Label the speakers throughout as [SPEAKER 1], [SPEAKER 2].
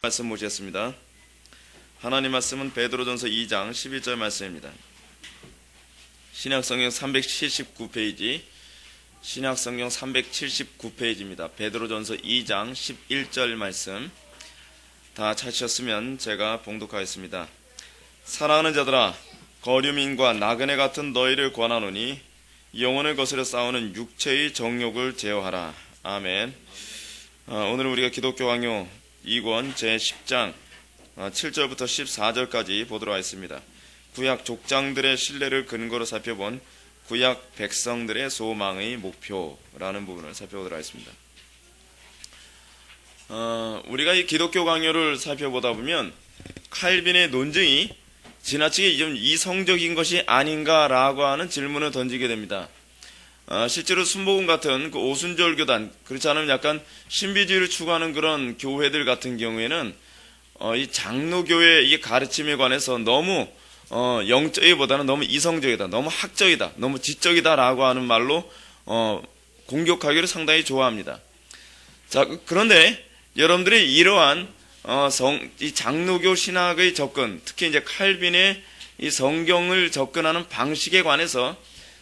[SPEAKER 1] 말씀 모시겠습니다. 하나님 말씀은 베드로전서 2장 11절 말씀입니다. 신약성경 379페이지, 신약성경 379페이지입니다. 베드로전서 2장 11절 말씀 다 찾으셨으면 제가 봉독하겠습니다. 사랑하는 자들아, 거류민과 나그네 같은 너희를 권하노니 영혼을 거스려 싸우는 육체의 정욕을 제어하라. 아멘. 오늘 우리가 기독교 강요 2권 제10장 7절부터 14절까지 보도록 하겠습니다. 구약 족장들의 신뢰를 근거로 살펴본 구약 백성들의 소망의 목표라는 부분을 살펴보도록 하겠습니다. 우리가 이 기독교 강요를 살펴보다 보면 칼빈의 논증이 지나치게 좀 이성적인 것이 아닌가라고 하는 질문을 던지게 됩니다. 실제로 순복음 같은 그 오순절 교단, 그렇지 않으면 약간 신비주의를 추구하는 그런 교회들 같은 경우에는 이 장로교회의 이 가르침에 관해서 너무 영적이보다는 너무 이성적이다, 너무 학적이다, 너무 지적이다라고 하는 말로 공격하기를 상당히 좋아합니다. 자, 그런데 여러분들이 이러한 이 장로교 신학의 접근, 특히 이제 칼빈의 이 성경을 접근하는 방식에 관해서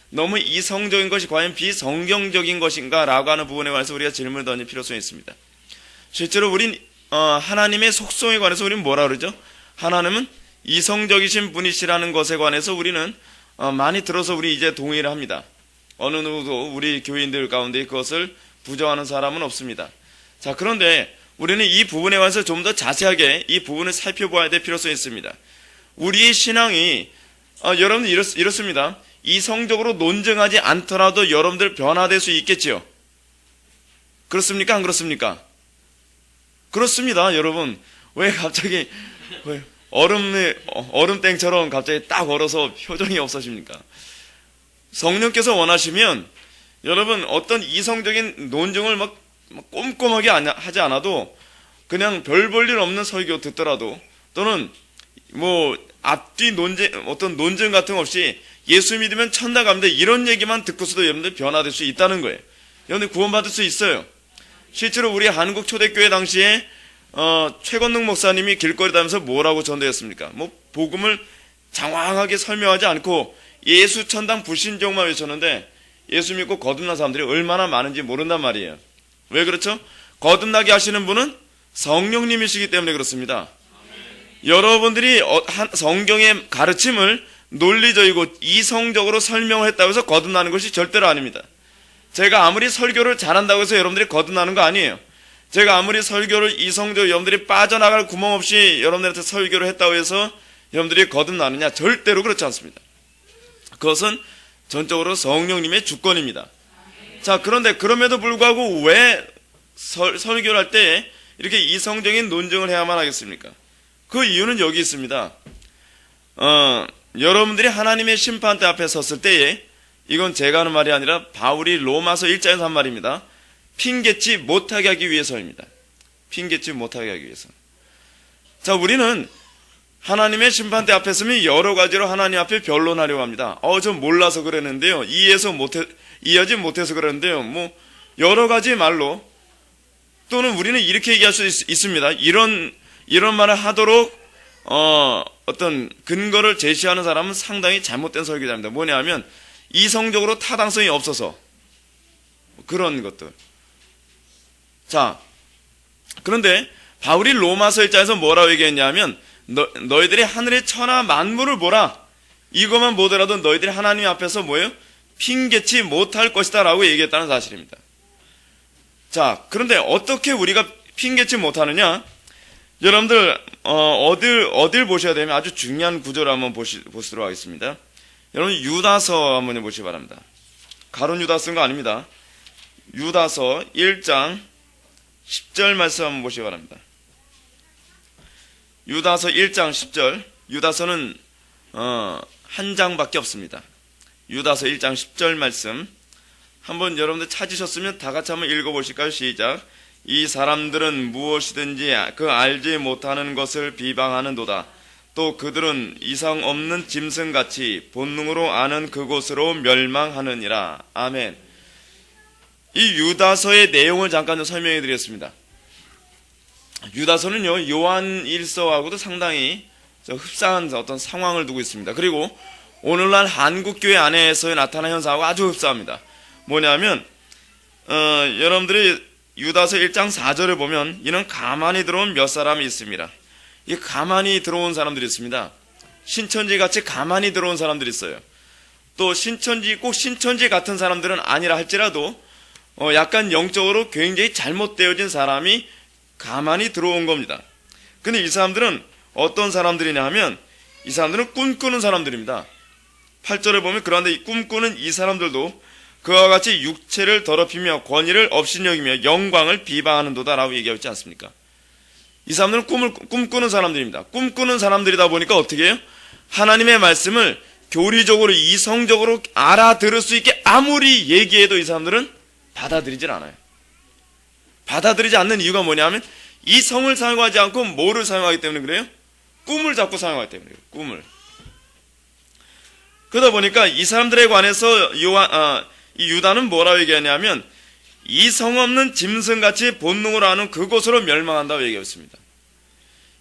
[SPEAKER 1] 너무 이성적인 것이 과연 비성경적인 것인가 라고 하는 부분에 관해서 우리가 질문을 던질 필요성이 있습니다. 실제로 우린 하나님의 속성에 관해서 우리는 뭐라 그러죠? 하나님은 이성적이신 분이시라는 것에 관해서 우리는 많이 들어서 우리 이제 동의를 합니다. 어느 누구도 우리 교인들 가운데 그것을 부정하는 사람은 없습니다. 자, 그런데 우리는 이 부분에 관해서 좀 더 자세하게 이 부분을 살펴봐야 될 필요성이 있습니다. 우리의 신앙이 여러분 이렇습니다. 이성적으로 논증하지 않더라도 여러분들 변화될 수 있겠지요. 그렇습니까? 안 그렇습니까? 그렇습니다, 여러분. 왜 갑자기 얼음땡처럼 갑자기 딱 얼어서 표정이 없어집니까? 성령께서 원하시면 여러분 어떤 이성적인 논증을 막 꼼꼼하게 하지 않아도 그냥 별 볼 일 없는 설교 듣더라도 또는 뭐 앞뒤 어떤 논증 같은 거 없이 예수 믿으면 천당 갑니다, 이런 얘기만 듣고서도 여러분들 변화될 수 있다는 거예요. 여러분들 구원받을 수 있어요. 실제로 우리 한국 초대교회 당시에 최건능 목사님이 길거리 다니면서 뭐라고 전도했습니까? 뭐 복음을 장황하게 설명하지 않고 예수 천당 불신종만 외쳤는데 예수 믿고 거듭난 사람들이 얼마나 많은지 모른단 말이에요. 왜 그렇죠? 거듭나게 하시는 분은 성령님이시기 때문에 그렇습니다. 여러분들이 성경의 가르침을 논리적이고 이성적으로 설명을 했다고 해서 거듭나는 것이 절대로 아닙니다. 제가 아무리 설교를 잘한다고 해서 여러분들이 거듭나는 거 아니에요. 제가 아무리 설교를 이성적으로 여러분들이 빠져나갈 구멍 없이 여러분들한테 설교를 했다고 해서 여러분들이 거듭나느냐? 절대로 그렇지 않습니다. 그것은 전적으로 성령님의 주권입니다. 자, 그런데 그럼에도 불구하고 왜 설교를 할 때 이렇게 이성적인 논증을 해야만 하겠습니까? 그 이유는 여기 있습니다. 여러분들이 하나님의 심판대 앞에 섰을 때에, 이건 제가 하는 말이 아니라 바울이 로마서 1장에서 한 말입니다. 핑계치 못하게 하기 위해서입니다. 핑계치 못하게 하기 위해서. 자, 우리는 하나님의 심판대 앞에 서면 여러 가지로 하나님 앞에 변론하려고 합니다. 저 몰라서 그랬는데요, 이해하지 못해서 그랬는데요, 뭐 여러 가지 말로, 또는 우리는 이렇게 얘기할 수 있습니다. 이런 말을 하도록 어떤 근거를 제시하는 사람은 상당히 잘못된 설교자입니다. 뭐냐면 이성적으로 타당성이 없어서 그런 것들. 자, 그런데 바울이 로마서 1장에서 뭐라고 얘기했냐면 너희들이 하늘의 천하 만물을 보라. 이것만 보더라도 너희들이 하나님 앞에서 뭐예요? 핑계치 못할 것이다 라고 얘기했다는 사실입니다. 자, 그런데 어떻게 우리가 핑계치 못하느냐? 여러분들 어딜 보셔야 되면 아주 중요한 구절을 한번 보시도록 하겠습니다. 여러분 유다서 한번 보시기 바랍니다. 가론 유다 쓴 거 아닙니다. 유다서 1장 10절 말씀 한번 보시기 바랍니다. 유다서 1장 10절. 유다서는 한 장밖에 없습니다. 유다서 1장 10절 말씀 한번 여러분들 찾으셨으면 다 같이 한번 읽어보실까요? 시작. 이 사람들은 무엇이든지 그 알지 못하는 것을 비방하는도다. 또 그들은 이상 없는 짐승같이 본능으로 아는 그곳으로 멸망하느니라. 아멘. 이 유다서의 내용을 잠깐 좀 설명해 드리겠습니다. 유다서는요, 요한 일서하고도 상당히 흡사한 어떤 상황을 두고 있습니다. 그리고 오늘날 한국교회 안에서 나타난 현상하고 아주 흡사합니다. 뭐냐면, 여러분들이 유다서 1장 4절을 보면, 이는 가만히 들어온 몇 사람이 있습니다. 이 가만히 들어온 사람들이 있습니다. 신천지 같이 가만히 들어온 사람들이 있어요. 또 꼭 신천지 같은 사람들은 아니라 할지라도, 약간 영적으로 굉장히 잘못되어진 사람이 가만히 들어온 겁니다. 근데 이 사람들은 어떤 사람들이냐 하면, 이 사람들은 꿈꾸는 사람들입니다. 8절에 보면, 그런데 이 꿈꾸는 이 사람들도 그와 같이 육체를 더럽히며 권위를 업신여기며 영광을 비방하는도다 라고 얘기하고 있지 않습니까? 이 사람들은 꿈꾸는 사람들입니다. 꿈꾸는 사람들이다 보니까 어떻게 해요? 하나님의 말씀을 교리적으로 이성적으로 알아들을 수 있게 아무리 얘기해도 이 사람들은 받아들이질 않아요. 받아들이지 않는 이유가 뭐냐면 이성을 사용하지 않고 뭐를 사용하기 때문에 그래요? 꿈을 자꾸 사용하기 때문에 그래요. 꿈을. 그러다 보니까 이 사람들에 관해서 이 유다는 뭐라고 얘기하냐면 이성 없는 짐승같이 본능으로 하는 그곳으로 멸망한다고 얘기하고 있습니다.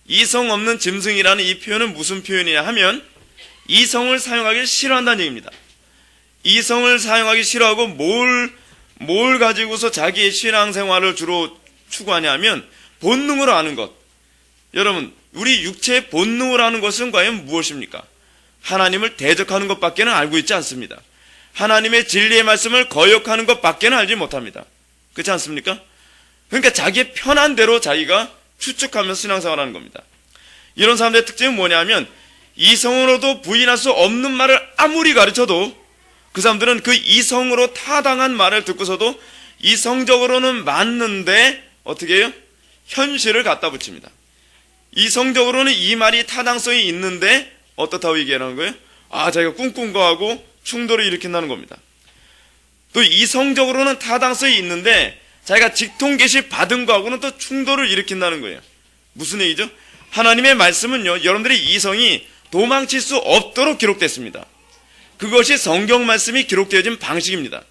[SPEAKER 1] 이성 없는 짐승이라는 이 표현은 무슨 표현이냐 하면 이성을 사용하기 싫어한다는 얘기입니다. 이성을 사용하기 싫어하고 뭘 가지고서 자기의 신앙생활을 주로 추구하냐면 본능으로 하는 것. 여러분, 우리 육체의 본능으로 하는 것은 과연 무엇입니까? 하나님을 대적하는 것밖에는 알고 있지 않습니다. 하나님의 진리의 말씀을 거역하는 것밖에는 알지 못합니다. 그렇지 않습니까? 그러니까 자기의 편한 대로 자기가 추측하면서 신앙생활하는 겁니다. 이런 사람들의 특징은 뭐냐면 이성으로도 부인할 수 없는 말을 아무리 가르쳐도 그 사람들은 그 이성으로 타당한 말을 듣고서도 이성적으로는 맞는데 어떻게 해요? 현실을 갖다 붙입니다. 이성적으로는 이 말이 타당성이 있는데 어떻다고 얘기하는 거예요? 자기가 꿈꾼 거하고 충돌을 일으킨다는 겁니다. 또 이성적으로는 타당성이 있는데 자기가 직통계시 받은 거하고는 또 충돌을 일으킨다는 거예요. 무슨 얘기죠? 하나님의 말씀은요, 여러분들의 이성이 도망칠 수 없도록 기록됐습니다. 그것이 성경 말씀이 기록되어진 방식입니다.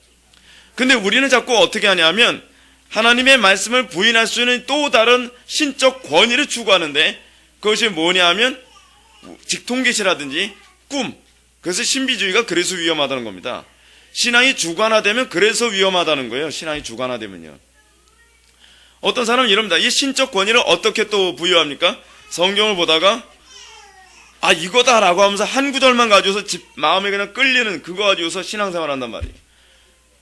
[SPEAKER 1] 근데 우리는 자꾸 어떻게 하냐면 하나님의 말씀을 부인할 수 있는 또 다른 신적 권위를 추구하는데 그것이 뭐냐 하면 직통계시라든지 꿈. 그래서 신비주의가 그래서 위험하다는 겁니다. 신앙이 주관화되면 그래서 위험하다는 거예요. 신앙이 주관화되면요. 어떤 사람은 이럽니다. 이 신적 권위를 어떻게 또 부여합니까? 성경을 보다가 이거다라고 하면서 한 구절만 가지고서 마음에 그냥 끌리는 그거 가지고서 신앙생활 한단 말이에요.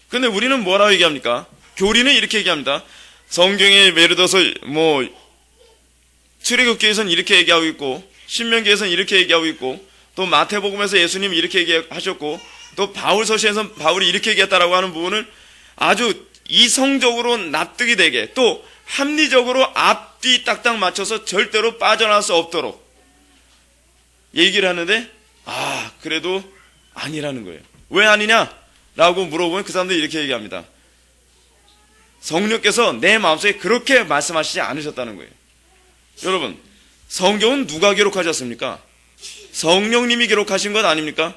[SPEAKER 1] 근데 우리는 뭐라고 얘기합니까? 교리는 이렇게 얘기합니다. 성경에 예를 들어서 출애굽기에서는 이렇게 얘기하고 있고 신명기에서는 이렇게 얘기하고 있고 또 마태복음에서 예수님이 이렇게 얘기하셨고 또 바울서시에서는 바울이 이렇게 얘기했다라고 하는 부분을 아주 이성적으로 납득이 되게 또 합리적으로 앞뒤 딱딱 맞춰서 절대로 빠져나갈 수 없도록 얘기를 하는데 그래도 아니라는 거예요. 왜 아니냐라고 물어보면 그 사람들이 이렇게 얘기합니다. 성령께서 내 마음속에 그렇게 말씀하시지 않으셨다는 거예요. 여러분, 성경은 누가 기록하셨습니까? 성령님이 기록하신 것 아닙니까?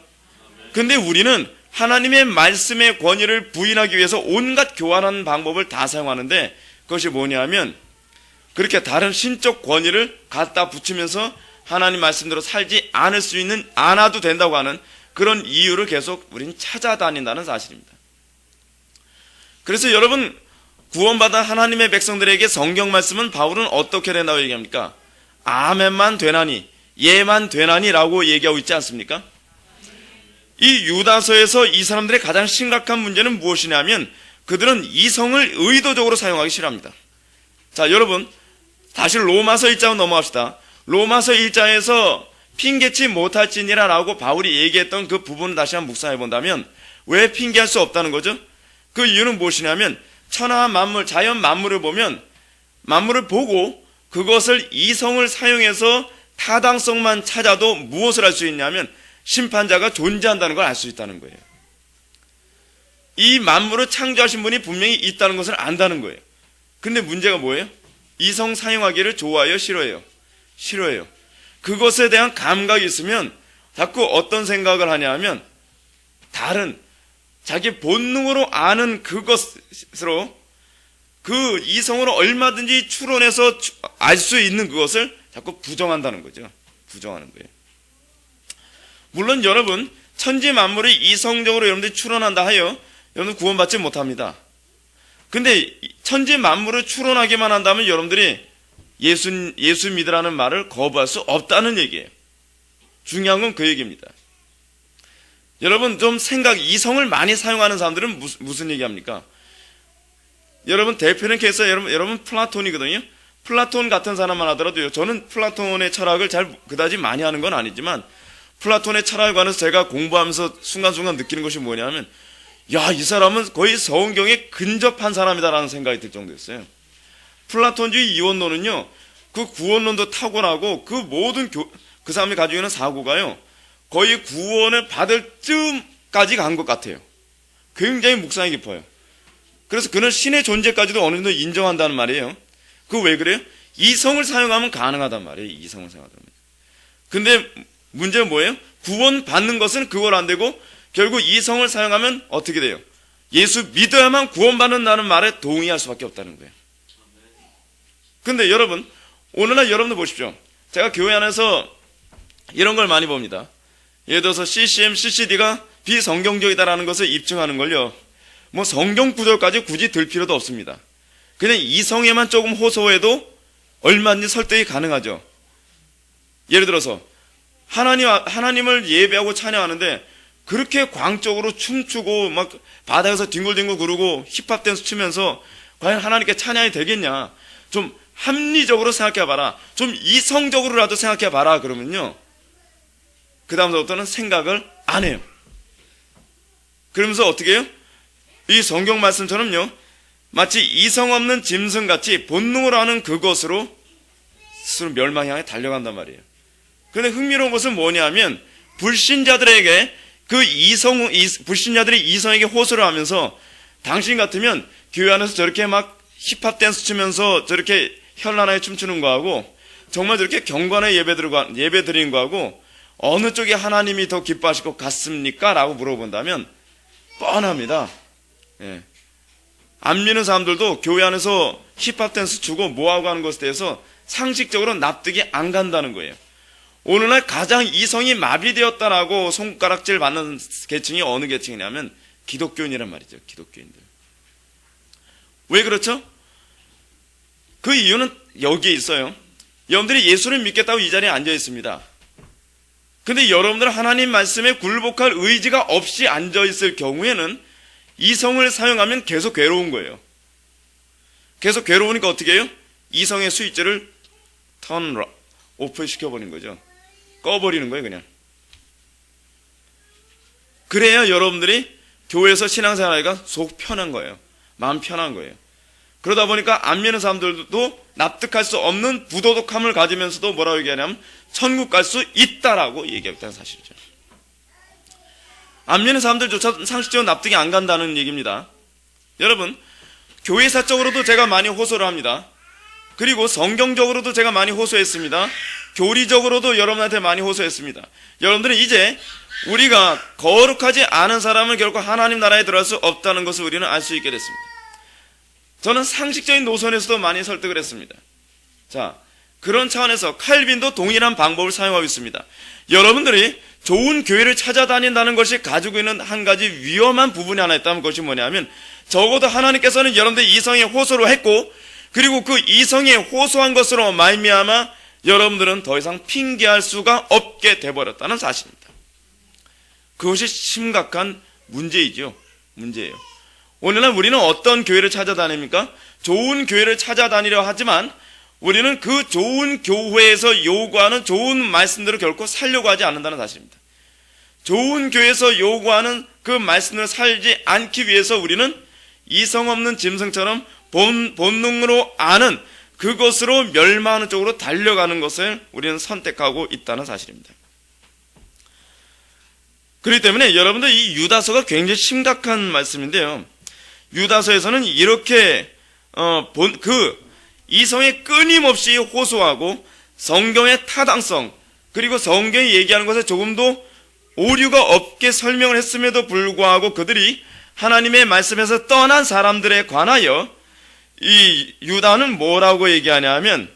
[SPEAKER 1] 근데 우리는 하나님의 말씀의 권위를 부인하기 위해서 온갖 교환하는 방법을 다 사용하는데 그것이 뭐냐면 그렇게 다른 신적 권위를 갖다 붙이면서 하나님 말씀대로 살지 않아도 된다고 하는 그런 이유를 계속 우리는 찾아다닌다는 사실입니다. 그래서 여러분, 구원받은 하나님의 백성들에게 성경 말씀은 바울은 어떻게 된다고 얘기합니까? 아멘만 되나니, 예만 되나니 라고 얘기하고 있지 않습니까? 이 유다서에서 이 사람들의 가장 심각한 문제는 무엇이냐면 그들은 이성을 의도적으로 사용하기 싫어합니다. 자, 여러분, 다시 로마서 1장으로 넘어갑시다. 로마서 1장에서 핑계치 못할지니라 라고 바울이 얘기했던 그 부분을 다시 한번 묵상해 본다면 왜 핑계할 수 없다는 거죠? 그 이유는 무엇이냐면 천하 만물, 자연 만물을 보면 만물을 보고 그것을 이성을 사용해서 타당성만 찾아도 무엇을 할 수 있냐면 심판자가 존재한다는 걸 알 수 있다는 거예요. 이 만물을 창조하신 분이 분명히 있다는 것을 안다는 거예요. 근데 문제가 뭐예요? 이성 사용하기를 좋아해요? 싫어해요? 싫어해요. 그것에 대한 감각이 있으면 자꾸 어떤 생각을 하냐 하면 다른 자기 본능으로 아는 그것으로 그 이성으로 얼마든지 추론해서 알 수 있는 그것을 자꾸 부정한다는 거죠. 부정하는 거예요. 물론 여러분, 천지 만물을 이성적으로 여러분들이 추론한다 하여 여러분 구원받지 못합니다. 근데 천지 만물을 추론하기만 한다면 여러분들이 예수 믿으라는 말을 거부할 수 없다는 얘기예요. 중요한 건 그 얘기입니다. 여러분 좀 이성을 많이 사용하는 사람들은 무슨 얘기합니까? 여러분 대표는 케이스 여러분 플라톤이거든요. 플라톤 같은 사람만 하더라도요. 저는 플라톤의 철학을 그다지 많이 하는 건 아니지만 플라톤의 철학에 관해서 제가 공부하면서 순간순간 느끼는 것이 뭐냐면 야, 이 사람은 거의 성경에 근접한 사람이다라는 생각이 들 정도였어요. 플라톤주의 이원론은요. 그 구원론도 탁월하고 그 모든 그 사람이 가지고 있는 사고가요. 거의 구원을 받을 쯤까지 간 것 같아요. 굉장히 묵상이 깊어요. 그래서 그는 신의 존재까지도 어느 정도 인정한다는 말이에요. 그거 왜 그래요? 이성을 사용하면 가능하단 말이에요. 이성을 사용하면. 근데 문제는 뭐예요? 구원 받는 것은 그걸 안 되고 결국 이성을 사용하면 어떻게 돼요? 예수 믿어야만 구원받는다는 말에 동의할 수밖에 없다는 거예요. 근데 여러분, 오늘날 여러분들 보십시오. 제가 교회 안에서 이런 걸 많이 봅니다. 예를 들어서 CCM, CCD가 비성경적이다라는 것을 입증하는 걸요. 뭐 성경 구절까지 굳이 들 필요도 없습니다. 그냥 이성에만 조금 호소해도 얼마든지 설득이 가능하죠. 예를 들어서 하나님을 예배하고 찬양하는데 그렇게 광적으로 춤추고 막 바닥에서 뒹굴뒹굴 구르고 힙합 댄스 추면서 과연 하나님께 찬양이 되겠냐? 좀 합리적으로 생각해봐라. 좀 이성적으로라도 생각해봐라. 그러면요. 그 다음부터는 생각을 안 해요. 그러면서 어떻게 해요? 이 성경 말씀처럼요. 마치 이성 없는 짐승같이 본능으로 하는 그것으로 스스로 멸망 향해 달려간단 말이에요. 그런데 흥미로운 것은 뭐냐면 불신자들에게 불신자들이 이성에게 호소를 하면서 당신 같으면 교회 안에서 저렇게 막 힙합 댄스 추면서 저렇게 현란하게 춤추는 거하고 정말 저렇게 경건의 예배 드리는 거하고 어느 쪽에 하나님이 더 기뻐하실 것 같습니까? 라고 물어본다면 뻔합니다. 예. 안 믿는 사람들도 교회 안에서 힙합 댄스 추고 뭐하고 하는 것에 대해서 상식적으로 납득이 안 간다는 거예요. 오늘날 가장 이성이 마비되었다라고 손가락질 받는 계층이 어느 계층이냐면 기독교인이란 말이죠. 기독교인들. 왜 그렇죠? 그 이유는 여기에 있어요. 여러분들이 예수를 믿겠다고 이 자리에 앉아 있습니다. 근데 여러분들 하나님 말씀에 굴복할 의지가 없이 앉아 있을 경우에는 이성을 사용하면 계속 괴로운 거예요. 계속 괴로우니까 어떻게 해요? 이성의 스위치를 오프 시켜버린 거죠. 꺼버리는 거예요, 그냥. 그래야 여러분들이 교회에서 신앙생활하기가 속 편한 거예요. 마음 편한 거예요. 그러다 보니까 안 믿는 사람들도 납득할 수 없는 부도덕함을 가지면서도 뭐라고 얘기하냐면 천국 갈 수 있다라고 얘기했다는 사실이죠. 안 믿는 사람들조차 상식적으로 납득이 안 간다는 얘기입니다. 여러분, 교회사적으로도 제가 많이 호소를 합니다. 그리고 성경적으로도 제가 많이 호소했습니다. 교리적으로도 여러분한테 많이 호소했습니다. 여러분들은 이제 우리가 거룩하지 않은 사람은 결코 하나님 나라에 들어갈 수 없다는 것을 우리는 알 수 있게 됐습니다. 저는 상식적인 노선에서도 많이 설득을 했습니다. 자, 그런 차원에서 칼빈도 동일한 방법을 사용하고 있습니다. 여러분들이 좋은 교회를 찾아다닌다는 것이 가지고 있는 한 가지 위험한 부분이 하나 있다면 그것이 뭐냐면 적어도 하나님께서는 여러분들 이성에 호소를 했고 그리고 그 이성에 호소한 것으로 말미암아 여러분들은 더 이상 핑계할 수가 없게 돼버렸다는 사실입니다. 그것이 심각한 문제이죠. 문제예요. 오늘날 우리는 어떤 교회를 찾아다닙니까? 좋은 교회를 찾아다니려 하지만 우리는 그 좋은 교회에서 요구하는 좋은 말씀들을 결코 살려고 하지 않는다는 사실입니다. 좋은 교회에서 요구하는 그 말씀을 살지 않기 위해서 우리는 이성 없는 짐승처럼 본능으로 아는 그것으로 멸망하는 쪽으로 달려가는 것을 우리는 선택하고 있다는 사실입니다. 그렇기 때문에 여러분들 이 유다서가 굉장히 심각한 말씀인데요. 유다서에서는 이렇게 이성에 끊임없이 호소하고 성경의 타당성 그리고 성경이 얘기하는 것에 조금도 오류가 없게 설명을 했음에도 불구하고 그들이 하나님의 말씀에서 떠난 사람들에 관하여 이 유다는 뭐라고 얘기하냐면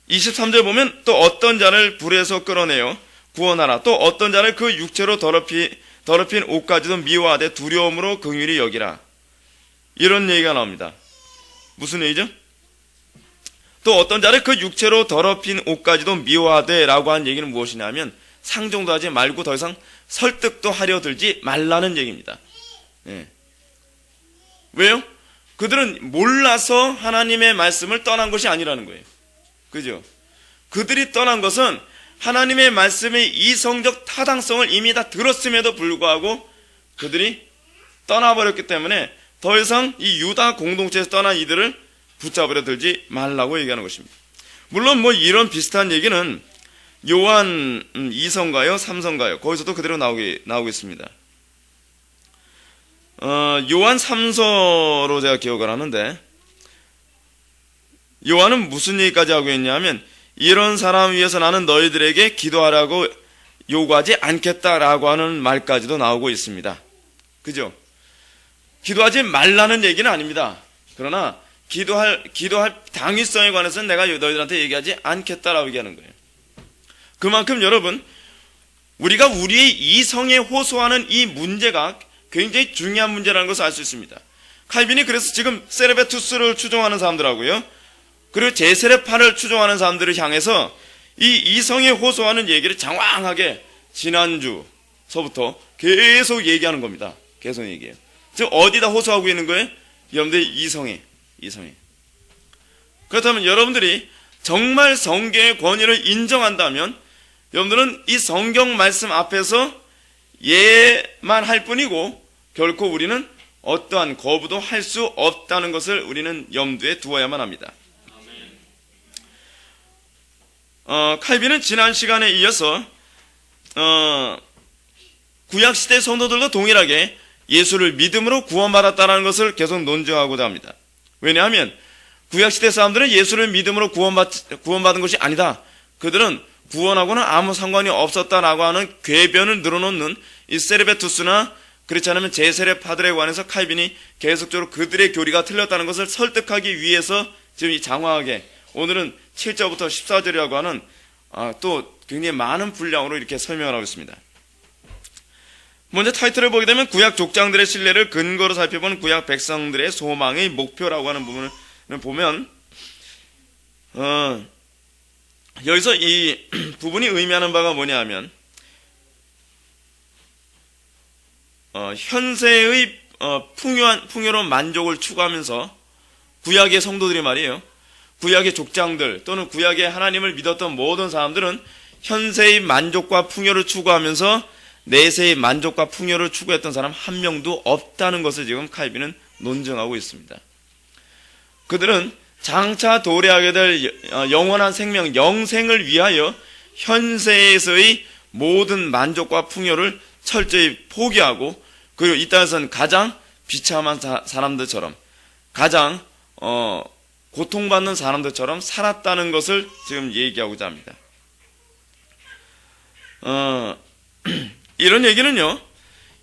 [SPEAKER 1] 23절 보면 또 어떤 자를 불에서 끌어내어 구원하라. 또 어떤 자를 그 육체로 더럽힌 옷까지도 미워하되 두려움으로 긍휼히 여기라. 이런 얘기가 나옵니다. 무슨 얘기죠? 또 어떤 자를 그 육체로 더럽힌 옷까지도 미워하되 라고 한 얘기는 무엇이냐면 상종도 하지 말고 더 이상 설득도 하려 들지 말라는 얘기입니다. 예. 왜요? 그들은 몰라서 하나님의 말씀을 떠난 것이 아니라는 거예요. 그죠? 그들이 떠난 것은 하나님의 말씀의 이성적 타당성을 이미 다 들었음에도 불구하고 그들이 떠나버렸기 때문에 더 이상 이 유다 공동체에서 떠난 이들을 붙잡으려 들지 말라고 얘기하는 것입니다. 물론 뭐 이런 비슷한 얘기는 요한 2서인가요? 3서인가요? 거기서도 그대로 나오고 있습니다. 요한 3서로 제가 기억을 하는데 요한은 무슨 얘기까지 하고 있냐면 이런 사람 위해서 나는 너희들에게 기도하라고 요구하지 않겠다라고 하는 말까지도 나오고 있습니다. 그죠? 기도하지 말라는 얘기는 아닙니다. 그러나 기도할 당위성에 관해서는 내가 너희들한테 얘기하지 않겠다라고 얘기하는 거예요. 그만큼 여러분, 우리가 우리의 이성에 호소하는 이 문제가 굉장히 중요한 문제라는 것을 알 수 있습니다. 칼빈이 그래서 지금 세레베투스를 추종하는 사람들하고요, 그리고 제세례파를 추종하는 사람들을 향해서 이 이성에 호소하는 얘기를 장황하게 지난주서부터 계속 얘기하는 겁니다. 계속 얘기해요. 즉 어디다 호소하고 있는 거예요? 여러분들 이성에. 그렇다면 여러분들이 정말 성경의 권위를 인정한다면 여러분들은 이 성경 말씀 앞에서 예만 할 뿐이고 결코 우리는 어떠한 거부도 할 수 없다는 것을 우리는 염두에 두어야만 합니다. 칼빈은 지난 시간에 이어서 구약시대 성도들도 동일하게 예수를 믿음으로 구원받았다는 것을 계속 논증하고자 합니다. 왜냐하면 구약시대 사람들은 예수를 믿음으로 구원받은 것이 아니다. 그들은 구원하고는 아무 상관이 없었다라고 하는 궤변을 늘어놓는 이 세레베투스나 그렇지 않으면 제세례파들에 관해서 칼빈이 계속적으로 그들의 교리가 틀렸다는 것을 설득하기 위해서 지금 이 장황하게 오늘은 7절부터 14절이라고 하는 또 굉장히 많은 분량으로 이렇게 설명을 하고 있습니다. 먼저 타이틀을 보게 되면 구약 족장들의 신뢰를 근거로 살펴본 구약 백성들의 소망의 목표라고 하는 부분을 보면 여기서 이 부분이 의미하는 바가 뭐냐 하면 현세의 풍요로운 만족을 추구하면서 구약의 성도들이 말이에요, 구약의 족장들 또는 구약의 하나님을 믿었던 모든 사람들은 현세의 만족과 풍요를 추구하면서 내세의 만족과 풍요를 추구했던 사람 한 명도 없다는 것을 지금 칼빈은 논증하고 있습니다. 그들은 장차 도래하게 될 영원한 생명, 영생을 위하여 현세에서의 모든 만족과 풍요를 철저히 포기하고 그리고 이 땅에서는 가장 비참한 사람들처럼 가장 고통받는 사람들처럼 살았다는 것을 지금 얘기하고자 합니다. 이런 얘기는요,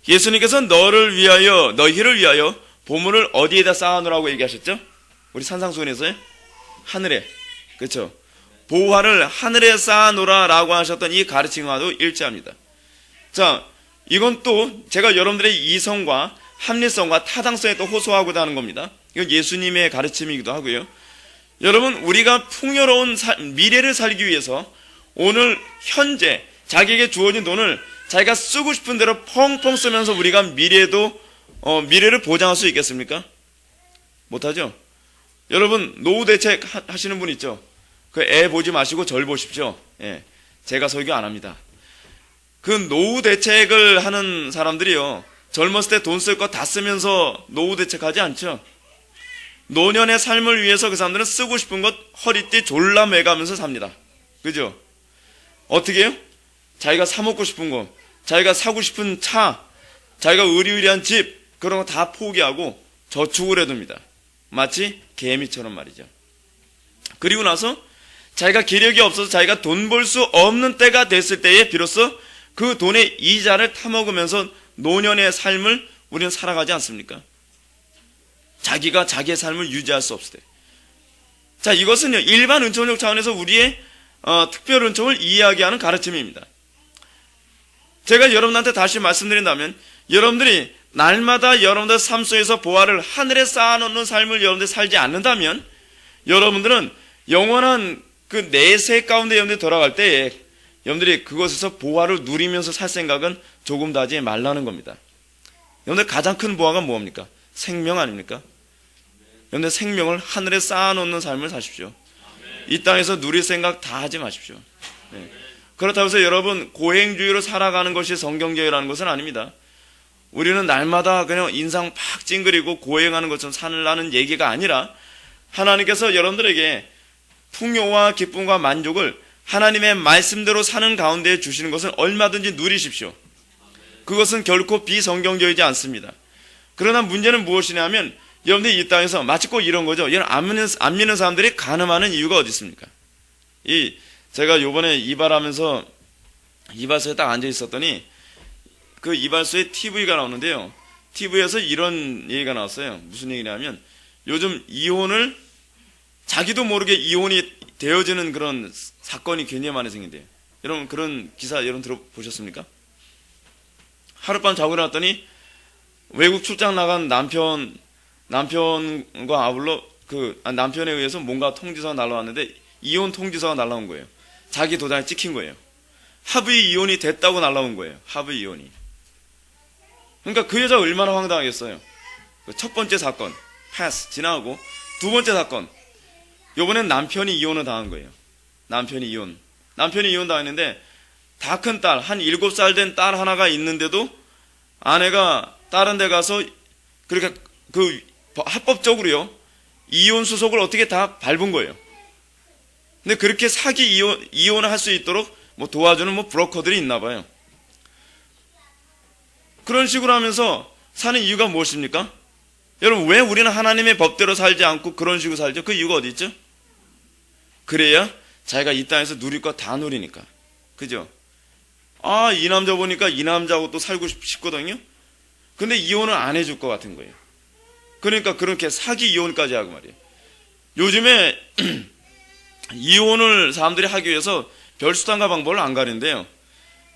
[SPEAKER 1] 예수님께서 너희를 위하여 보물을 어디에다 쌓아놓으라고 얘기하셨죠? 우리 산상수훈에서요? 하늘에. 그렇죠? 보화를 하늘에 쌓아놓으라라고 하셨던 이 가르침과도 일치합니다. 자, 이건 또 제가 여러분들의 이성과 합리성과 타당성에 또 호소하고자 하는 겁니다. 이건 예수님의 가르침이기도 하고요. 여러분, 우리가 풍요로운 미래를 살기 위해서 오늘 현재 자기에게 주어진 돈을 자기가 쓰고 싶은 대로 펑펑 쓰면서 우리가 미래를 보장할 수 있겠습니까? 못하죠? 여러분, 노후 대책 하시는 분 있죠? 그 애 보지 마시고 절 보십시오. 예, 제가 설교 안 합니다. 그 노후 대책을 하는 사람들이요, 젊었을 때 돈 쓸 거 다 쓰면서 노후 대책하지 않죠? 노년의 삶을 위해서 그 사람들은 쓰고 싶은 것 허리띠 졸라 매가면서 삽니다. 그죠? 어떻게 해요? 자기가 사 먹고 싶은 거, 자기가 사고 싶은 차, 자기가 의리의리한 집, 그런 거 다 포기하고 저축을 해둡니다. 마치 개미처럼 말이죠. 그리고 나서 자기가 기력이 없어서 자기가 돈 벌 수 없는 때가 됐을 때에 비로소 그 돈의 이자를 타먹으면서 노년의 삶을 우리는 살아가지 않습니까? 자기가 자기의 삶을 유지할 수 없을 때. 자, 이것은요, 일반 은총적 차원에서 우리의 특별 은총을 이야기하는 가르침입니다. 제가 여러분한테 다시 말씀드린다면, 여러분들이 날마다 여러분들 삶 속에서 보화를 하늘에 쌓아놓는 삶을 여러분들이 살지 않는다면, 여러분들은 영원한 그 내세 가운데 여러분들이 돌아갈 때에 여러분들이 그곳에서 보화를 누리면서 살 생각은 조금 도 하지 말라는 겁니다. 여러분들 가장 큰 보화가 뭐입니까? 생명 아닙니까? 여러분들 생명을 하늘에 쌓아놓는 삶을 사십시오. 이 땅에서 누릴 생각 다 하지 마십시오. 네. 그렇다고 해서 여러분 고행주의로 살아가는 것이 성경적이라는 것은 아닙니다. 우리는 날마다 그냥 인상 팍 찡그리고 고행하는 것처럼 살라는 얘기가 아니라 하나님께서 여러분들에게 풍요와 기쁨과 만족을 하나님의 말씀대로 사는 가운데 주시는 것은 얼마든지 누리십시오. 그것은 결코 비성경적이지 않습니다. 그러나 문제는 무엇이냐면 여러분들이 이 땅에서 마치 꼭 이런 거죠. 안 믿는 사람들이 간음하는 이유가 어디 있습니까? 제가 요번에 이발하면서 이발소에 딱 앉아 있었더니 그 이발소에 TV가 나오는데요. TV에서 이런 얘기가 나왔어요. 무슨 얘기냐면 요즘 이혼을 자기도 모르게 이혼이 되어지는 그런 사건이 굉장히 많이 생긴대요. 여러분 그런 기사 여러분 들어보셨습니까? 하룻밤 자고 일어났더니 외국 출장 나간 남편과 아울러 남편에 의해서 뭔가 통지서가 날라왔는데 이혼 통지서가 날라온 거예요. 자기 도장에 찍힌 거예요. 합의 이혼이 됐다고 날라온 거예요. 합의 이혼이. 그러니까 그 여자가 얼마나 황당하겠어요. 첫 번째 사건 패스 지나가고 두 번째 사건 요번엔 남편이 이혼을 당한 거예요. 남편이 이혼 당했는데 다 큰 딸 한 7살 된 딸 하나가 있는데도 아내가 다른 데 가서 그렇게 합법적으로요 이혼 수속을 어떻게 다 밟은 거예요. 근데 그렇게 사기 이혼을 할 수 있도록 뭐 도와주는 뭐 브로커들이 있나 봐요. 그런 식으로 하면서 사는 이유가 무엇입니까? 여러분 왜 우리는 하나님의 법대로 살지 않고 그런 식으로 살죠? 그 이유가 어디 있죠? 그래야 자기가 이 땅에서 누릴 거 다 누리니까. 그죠? 이 남자 보니까 이 남자하고 또 살고 싶거든요. 근데 이혼을 안 해줄 것 같은 거예요. 그러니까 그렇게 사기 이혼까지 하고 말이에요. 요즘에 이혼을 사람들이 하기 위해서 별수단과 방법을 안 가린대요.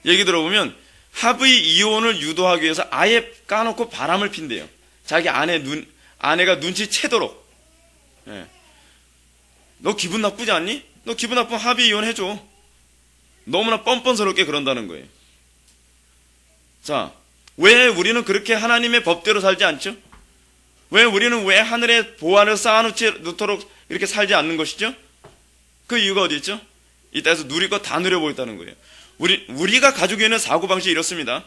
[SPEAKER 1] 얘기 들어보면 합의 이혼을 유도하기 위해서 아예 까놓고 바람을 핀대요. 자기 아내가 눈치채도록. 예. 너 기분 나쁘지 않니? 너 기분 나쁘면 합의 이혼 해줘. 너무나 뻔뻔스럽게 그런다는 거예요. 자, 왜 우리는 그렇게 하나님의 법대로 살지 않죠? 왜 우리는 왜 하늘에 보화를 쌓아놓도록 이렇게 살지 않는 것이죠? 그 이유가 어디 있죠? 이 땅에서 누릴 거 다 누려보겠다는 거예요. 우리가 가지고 있는 사고방식이 이렇습니다.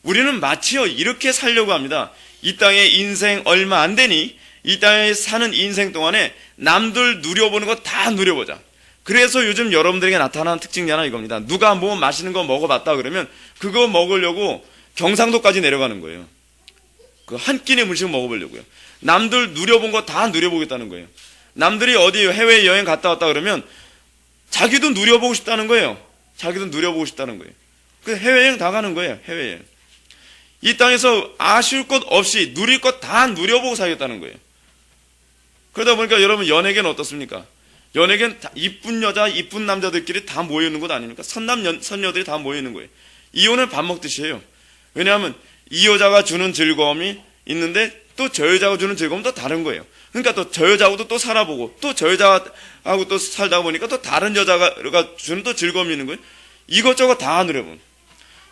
[SPEAKER 1] 우리는 마치요 이렇게 살려고 합니다. 이 땅의 인생 얼마 안 되니 이 땅에 사는 인생 동안에 남들 누려보는 거 다 누려보자. 그래서 요즘 여러분들에게 나타나는 특징이 하나 이겁니다. 누가 뭐 맛있는 거 먹어봤다 그러면 그거 먹으려고 경상도까지 내려가는 거예요. 그 한 끼니 음식 먹어보려고요. 남들 누려본 거 다 누려보겠다는 거예요. 남들이 어디 해외여행 갔다 왔다 그러면 자기도 누려보고 싶다는 거예요. 자기도 누려보고 싶다는 거예요. 그 해외여행 다 가는 거예요. 해외여행. 이 땅에서 아쉬울 것 없이 누릴 것 다 누려보고 살겠다는 거예요. 그러다 보니까 여러분 연예계는 어떻습니까? 연예계는 이쁜 여자, 이쁜 남자들끼리 다 모여있는 것 아닙니까? 선녀들이 다 모여있는 거예요. 이혼을 밥 먹듯이 해요. 왜냐하면 이 여자가 주는 즐거움이 있는데 또 저 여자가 주는 즐거움은 또 다른 거예요. 그러니까 또 저 여자하고도 또 살아보고 또 저 여자하고 또 살다 보니까 또 다른 여자가 주는 또 즐거움이 있는 거예요. 이것저것 다 누려본.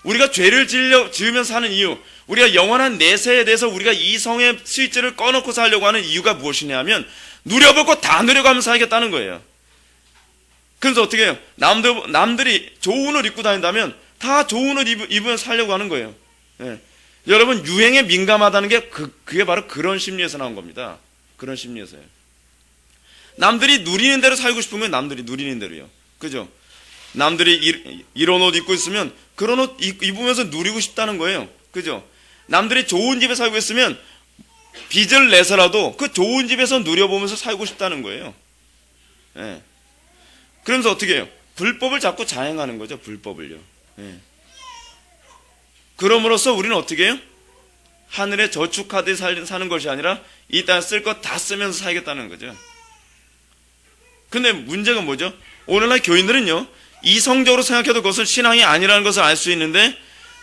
[SPEAKER 1] 우리가 죄를 지으면서 사는 이유, 우리가 영원한 내세에 대해서 우리가 이성의 스위치를 꺼놓고 살려고 하는 이유가 무엇이냐면 누려볼 거 다 누려가면서 살겠다는 거예요. 그래서 어떻게 해요? 남들이 좋은 옷 입고 다닌다면 다 좋은 옷 입으면서 살려고 하는 거예요. 예. 여러분 유행에 민감하다는 게 그게 바로 그런 심리에서 나온 겁니다. 그런 심리에서요. 남들이 누리는 대로 살고 싶으면 남들이 누리는 대로요. 그죠? 남들이 이런 옷 입고 있으면 그런 옷 입으면서 누리고 싶다는 거예요. 그죠? 남들이 좋은 집에 살고 있으면 빚을 내서라도 그 좋은 집에서 누려보면서 살고 싶다는 거예요. 예. 그러면서 어떻게 해요? 불법을 자꾸 자행하는 거죠. 불법을요. 예. 그럼으로써 우리는 어떻게 해요? 하늘에 저축하듯이 사는 것이 아니라 이 땅에 쓸 것 다 쓰면서 살겠다는 거죠. 근데 문제가 뭐죠? 오늘날 교인들은요, 이성적으로 생각해도 그것은 신앙이 아니라는 것을 알 수 있는데,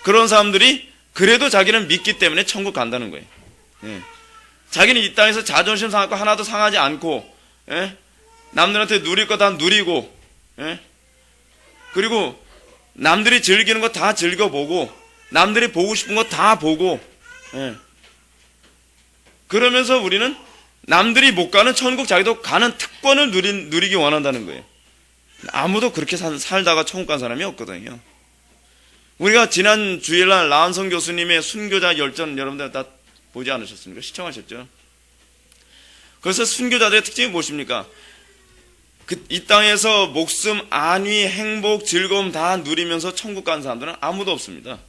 [SPEAKER 1] 그런 사람들이 그래도 자기는 믿기 때문에 천국 간다는 거예요. 예. 자기는 이 땅에서 자존심 상하고 하나도 상하지 않고, 예? 남들한테 누릴 거 다 누리고, 예? 그리고 남들이 즐기는 거 다 즐겨보고, 남들이 보고 싶은 거 다 보고, 예. 그러면서 우리는 남들이 못 가는 천국 자기도 가는 특권을 누리기 원한다는 거예요. 아무도 그렇게 살다가 천국 간 사람이 없거든요. 우리가 지난 주일날 라한성 교수님의 순교자 열전 여러분들 다 보지 않으셨습니까? 시청하셨죠? 그래서 순교자들의 특징이 무엇입니까? 이 땅에서 목숨, 안위, 행복, 즐거움 다 누리면서 천국 간 사람들은 아무도 없습니다.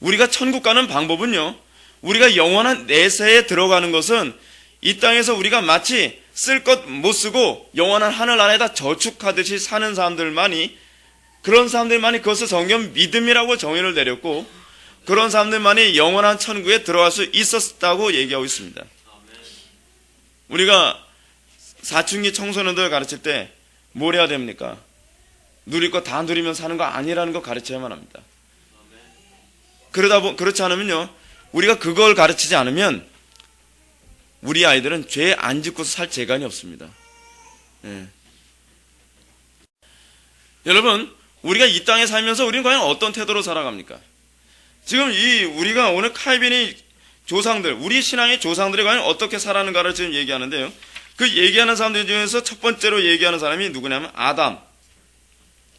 [SPEAKER 1] 우리가 천국 가는 방법은요, 우리가 영원한 내세에 들어가는 것은 이 땅에서 우리가 마치 쓸 것 못 쓰고 영원한 하늘나라에다 저축하듯이 사는 사람들만이, 그런 사람들만이 그것을 성경 믿음이라고 정의를 내렸고, 그런 사람들만이 영원한 천국에 들어갈 수 있었다고 얘기하고 있습니다. 우리가 사춘기 청소년들 가르칠 때 뭘 해야 됩니까? 누릴 거 다 누리면 사는 거 아니라는 거 가르쳐야만 합니다. 그렇지 않으면요, 우리가 그걸 가르치지 않으면 우리 아이들은 죄 안 짓고서 살 재간이 없습니다. 예. 여러분, 우리가 이 땅에 살면서 우리는 과연 어떤 태도로 살아갑니까? 지금 우리가 오늘 칼빈의 조상들, 우리 신앙의 조상들이 과연 어떻게 살았는가를 지금 얘기하는데요. 그 얘기하는 사람들 중에서 첫 번째로 얘기하는 사람이 누구냐면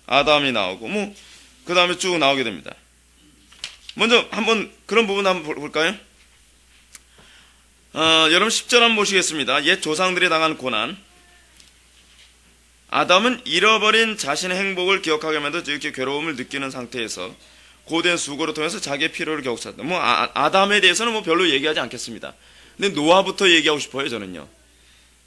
[SPEAKER 1] 아담이 나오고, 그 다음에 쭉 나오게 됩니다. 먼저 한번 그런 부분 한번 볼까요? 여러분 10절 한번 보시겠습니다. 옛 조상들이 당한 고난. 아담은 잃어버린 자신의 행복을 기억하게 만들어 이렇게 괴로움을 느끼는 상태에서 고된 수고를 통해서 자기의 필요를 겨우 찾다. 아담에 대해서는 별로 얘기하지 않겠습니다. 근데 노아부터 얘기하고 싶어요, 저는요.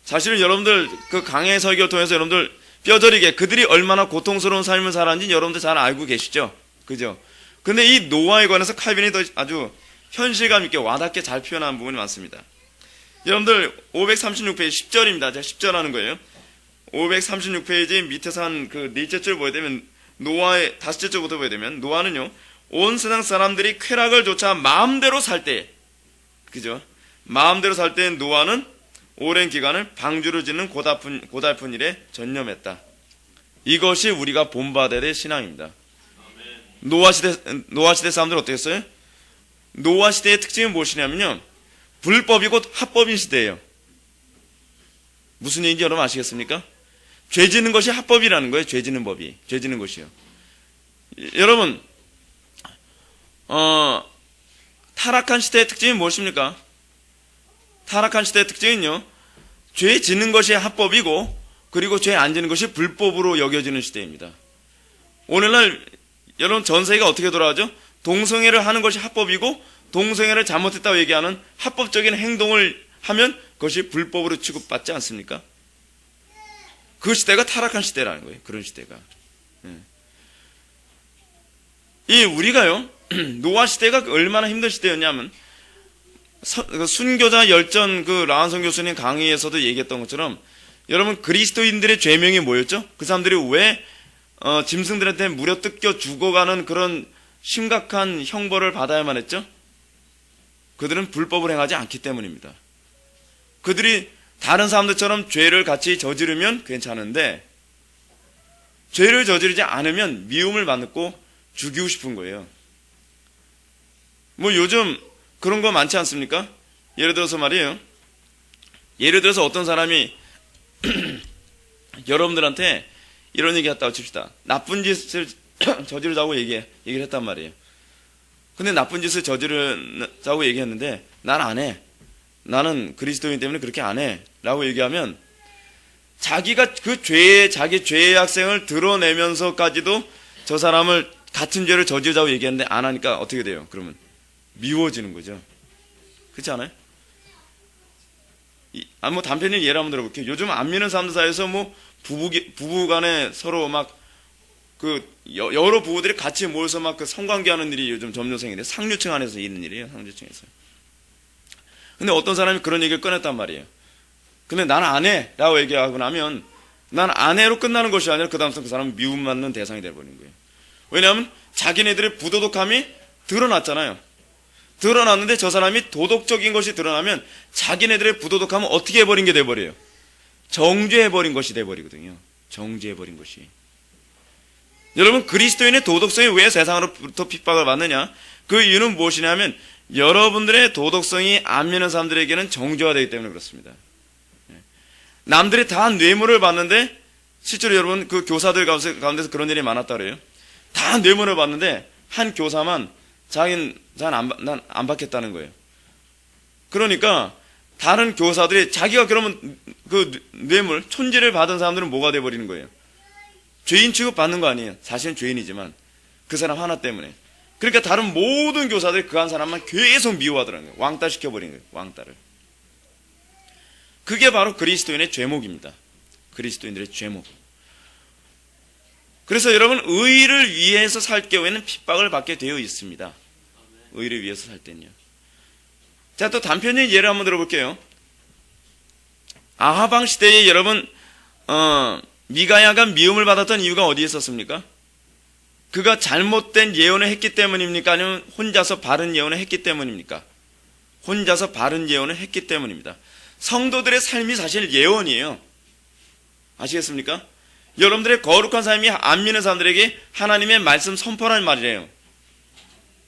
[SPEAKER 1] 사실은 여러분들 그 강해 설교 통해서 여러분들 뼈저리게 그들이 얼마나 고통스러운 삶을 살았는지 여러분들 잘 알고 계시죠? 그죠? 근데 이 노아에 관해서 칼빈이 더 아주 현실감 있게 와닿게 잘 표현한 부분이 많습니다. 여러분들 536페이지 10절입니다. 제가 10절 하는 거예요. 536페이지 밑에서 한 그 넷째 줄 보게 되면 노아의 다섯째 줄부터 보게 되면 노아는요, 온 세상 사람들이 쾌락을 조차 마음대로 살 때, 그죠? 마음대로 살 때 노아는 오랜 기간을 방주를 짓는 고달픈 일에 전념했다. 이것이 우리가 본받아야 될 신앙입니다. 노아 시대 사람들 어떻게 했어요? 노아 시대의 특징이 무엇이냐면요, 불법이고 합법인 시대예요. 무슨 얘기인지 여러분 아시겠습니까? 죄 짓는 것이 합법이라는 거예요. 죄 짓는 법이. 죄 짓는 것이요. 여러분, 타락한 시대의 특징이 무엇입니까? 타락한 시대의 특징은요, 죄 짓는 것이 합법이고, 그리고 죄 안 짓는 것이 불법으로 여겨지는 시대입니다. 오늘날 여러분 전 세계가 어떻게 돌아가죠? 동성애를 하는 것이 합법이고, 동성애를 잘못했다고 얘기하는 합법적인 행동을 하면 그것이 불법으로 취급받지 않습니까? 그 시대가 타락한 시대라는 거예요. 그런 시대가. 우리가요, 노아 시대가 얼마나 힘든 시대였냐면, 순교자 열전 라한성 교수님 강의에서도 얘기했던 것처럼, 여러분 그리스도인들의 죄명이 뭐였죠? 그 사람들이 왜 짐승들한테 물어 뜯겨 죽어가는 그런 심각한 형벌을 받아야만 했죠? 그들은 불법을 행하지 않기 때문입니다. 그들이 다른 사람들처럼 죄를 같이 저지르면 괜찮은데, 죄를 저지르지 않으면 미움을 받고 죽이고 싶은 거예요. 요즘 그런 거 많지 않습니까? 예를 들어서 말이에요. 예를 들어서 어떤 사람이 여러분들한테 이런 얘기 했다고 칩시다. 나쁜 짓을 저지르자고 얘기를 했단 말이에요. 근데 나쁜 짓을 저지르자고 얘기했는데, 난 안 해. 나는 그리스도인 때문에 그렇게 안 해. 라고 얘기하면, 자기가 자기 죄의 학생을 드러내면서까지도 저 사람을 같은 죄를 저지르자고 얘기했는데 안 하니까 어떻게 돼요? 그러면 미워지는 거죠. 그렇지 않아요? 단편적인 예를 한번 들어볼게요. 요즘 안 믿는 사람들 사이에서 부부 간에 서로 막 여러 부부들이 같이 모여서 막 그 성관계하는 일이 요즘 점유생인데 상류층 안에서 있는 일이에요. 상류층에서. 근데 어떤 사람이 그런 얘기를 꺼냈단 말이에요. 근데 난 안 해 라고 얘기하고 나면 난 안 해로 끝나는 것이 아니라 그 다음부터 그 사람은 미움받는 대상이 되어버리는 거예요. 왜냐하면 자기네들의 부도덕함이 드러났잖아요. 드러났는데 저 사람이 도덕적인 것이 드러나면 자기네들의 부도덕함은 어떻게 해버린 게 돼버려요? 정죄해버린 것이 돼버리거든요. 정죄해버린 것이. 여러분, 그리스도인의 도덕성이 왜 세상으로부터 핍박을 받느냐? 그 이유는 무엇이냐면 여러분들의 도덕성이 안 믿는 사람들에게는 정죄화되기 때문에 그렇습니다. 남들이 다 뇌물을 받는데 실제로 여러분 그 교사들 가운데서 그런 일이 많았다 그래요. 다 뇌물을 받는데 한 교사만 자기는 난 안 받겠다는 거예요. 그러니까 다른 교사들이 자기가 그러면 그 뇌물 촌지를 받은 사람들은 뭐가 돼버리는 거예요? 죄인 취급 받는 거 아니에요. 사실은 죄인이지만 그 사람 하나 때문에. 그러니까 다른 모든 교사들이 그 한 사람만 계속 미워하더라는 거예요. 왕따 시켜버리는 거예요. 왕따를. 그게 바로 그리스도인의 죄목입니다. 그리스도인들의 죄목. 그래서 여러분, 의를 위해서 살 경우에는 핍박을 받게 되어 있습니다. 의를 위해서 살 때는요. 자, 또 단편적인 예를 한번 들어볼게요. 아하방 시대에 여러분 미가야가 미움을 받았던 이유가 어디에 있었습니까? 그가 잘못된 예언을 했기 때문입니까? 아니면 혼자서 바른 예언을 했기 때문입니까? 혼자서 바른 예언을 했기 때문입니다. 성도들의 삶이 사실 예언이에요. 아시겠습니까? 여러분들의 거룩한 삶이 안 믿는 사람들에게 하나님의 말씀 선포라는 말이에요.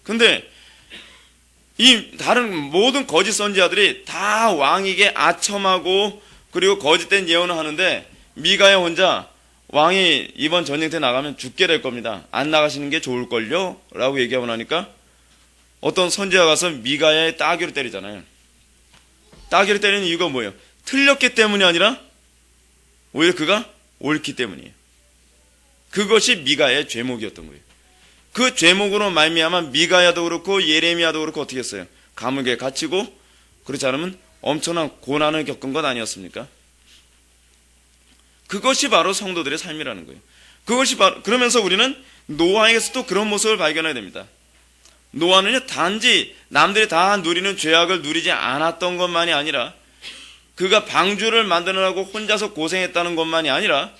[SPEAKER 1] 근데 이 다른 모든 거짓 선지자들이 다 왕에게 아첨하고 그리고 거짓된 예언을 하는데 미가야 혼자 왕이 이번 전쟁터에 나가면 죽게 될 겁니다. 안 나가시는 게 좋을걸요? 라고 얘기하고 나니까 어떤 선지자가 가서 미가야의 따귀를 때리잖아요. 따귀를 때리는 이유가 뭐예요? 틀렸기 때문이 아니라 오히려 그가 옳기 때문이에요. 그것이 미가야의 죄목이었던 거예요. 그 죄목으로 말미암아 미가야도 그렇고 예레미야도 그렇고 어떻게 했어요? 감옥에 갇히고 그렇지 않으면 엄청난 고난을 겪은 것 아니었습니까? 그것이 바로 성도들의 삶이라는 거예요. 그것이 바로 그러면서 우리는 노아에게서도 그런 모습을 발견해야 됩니다. 노아는요 단지 남들이 다 누리는 죄악을 누리지 않았던 것만이 아니라 그가 방주를 만드느라고 혼자서 고생했다는 것만이 아니라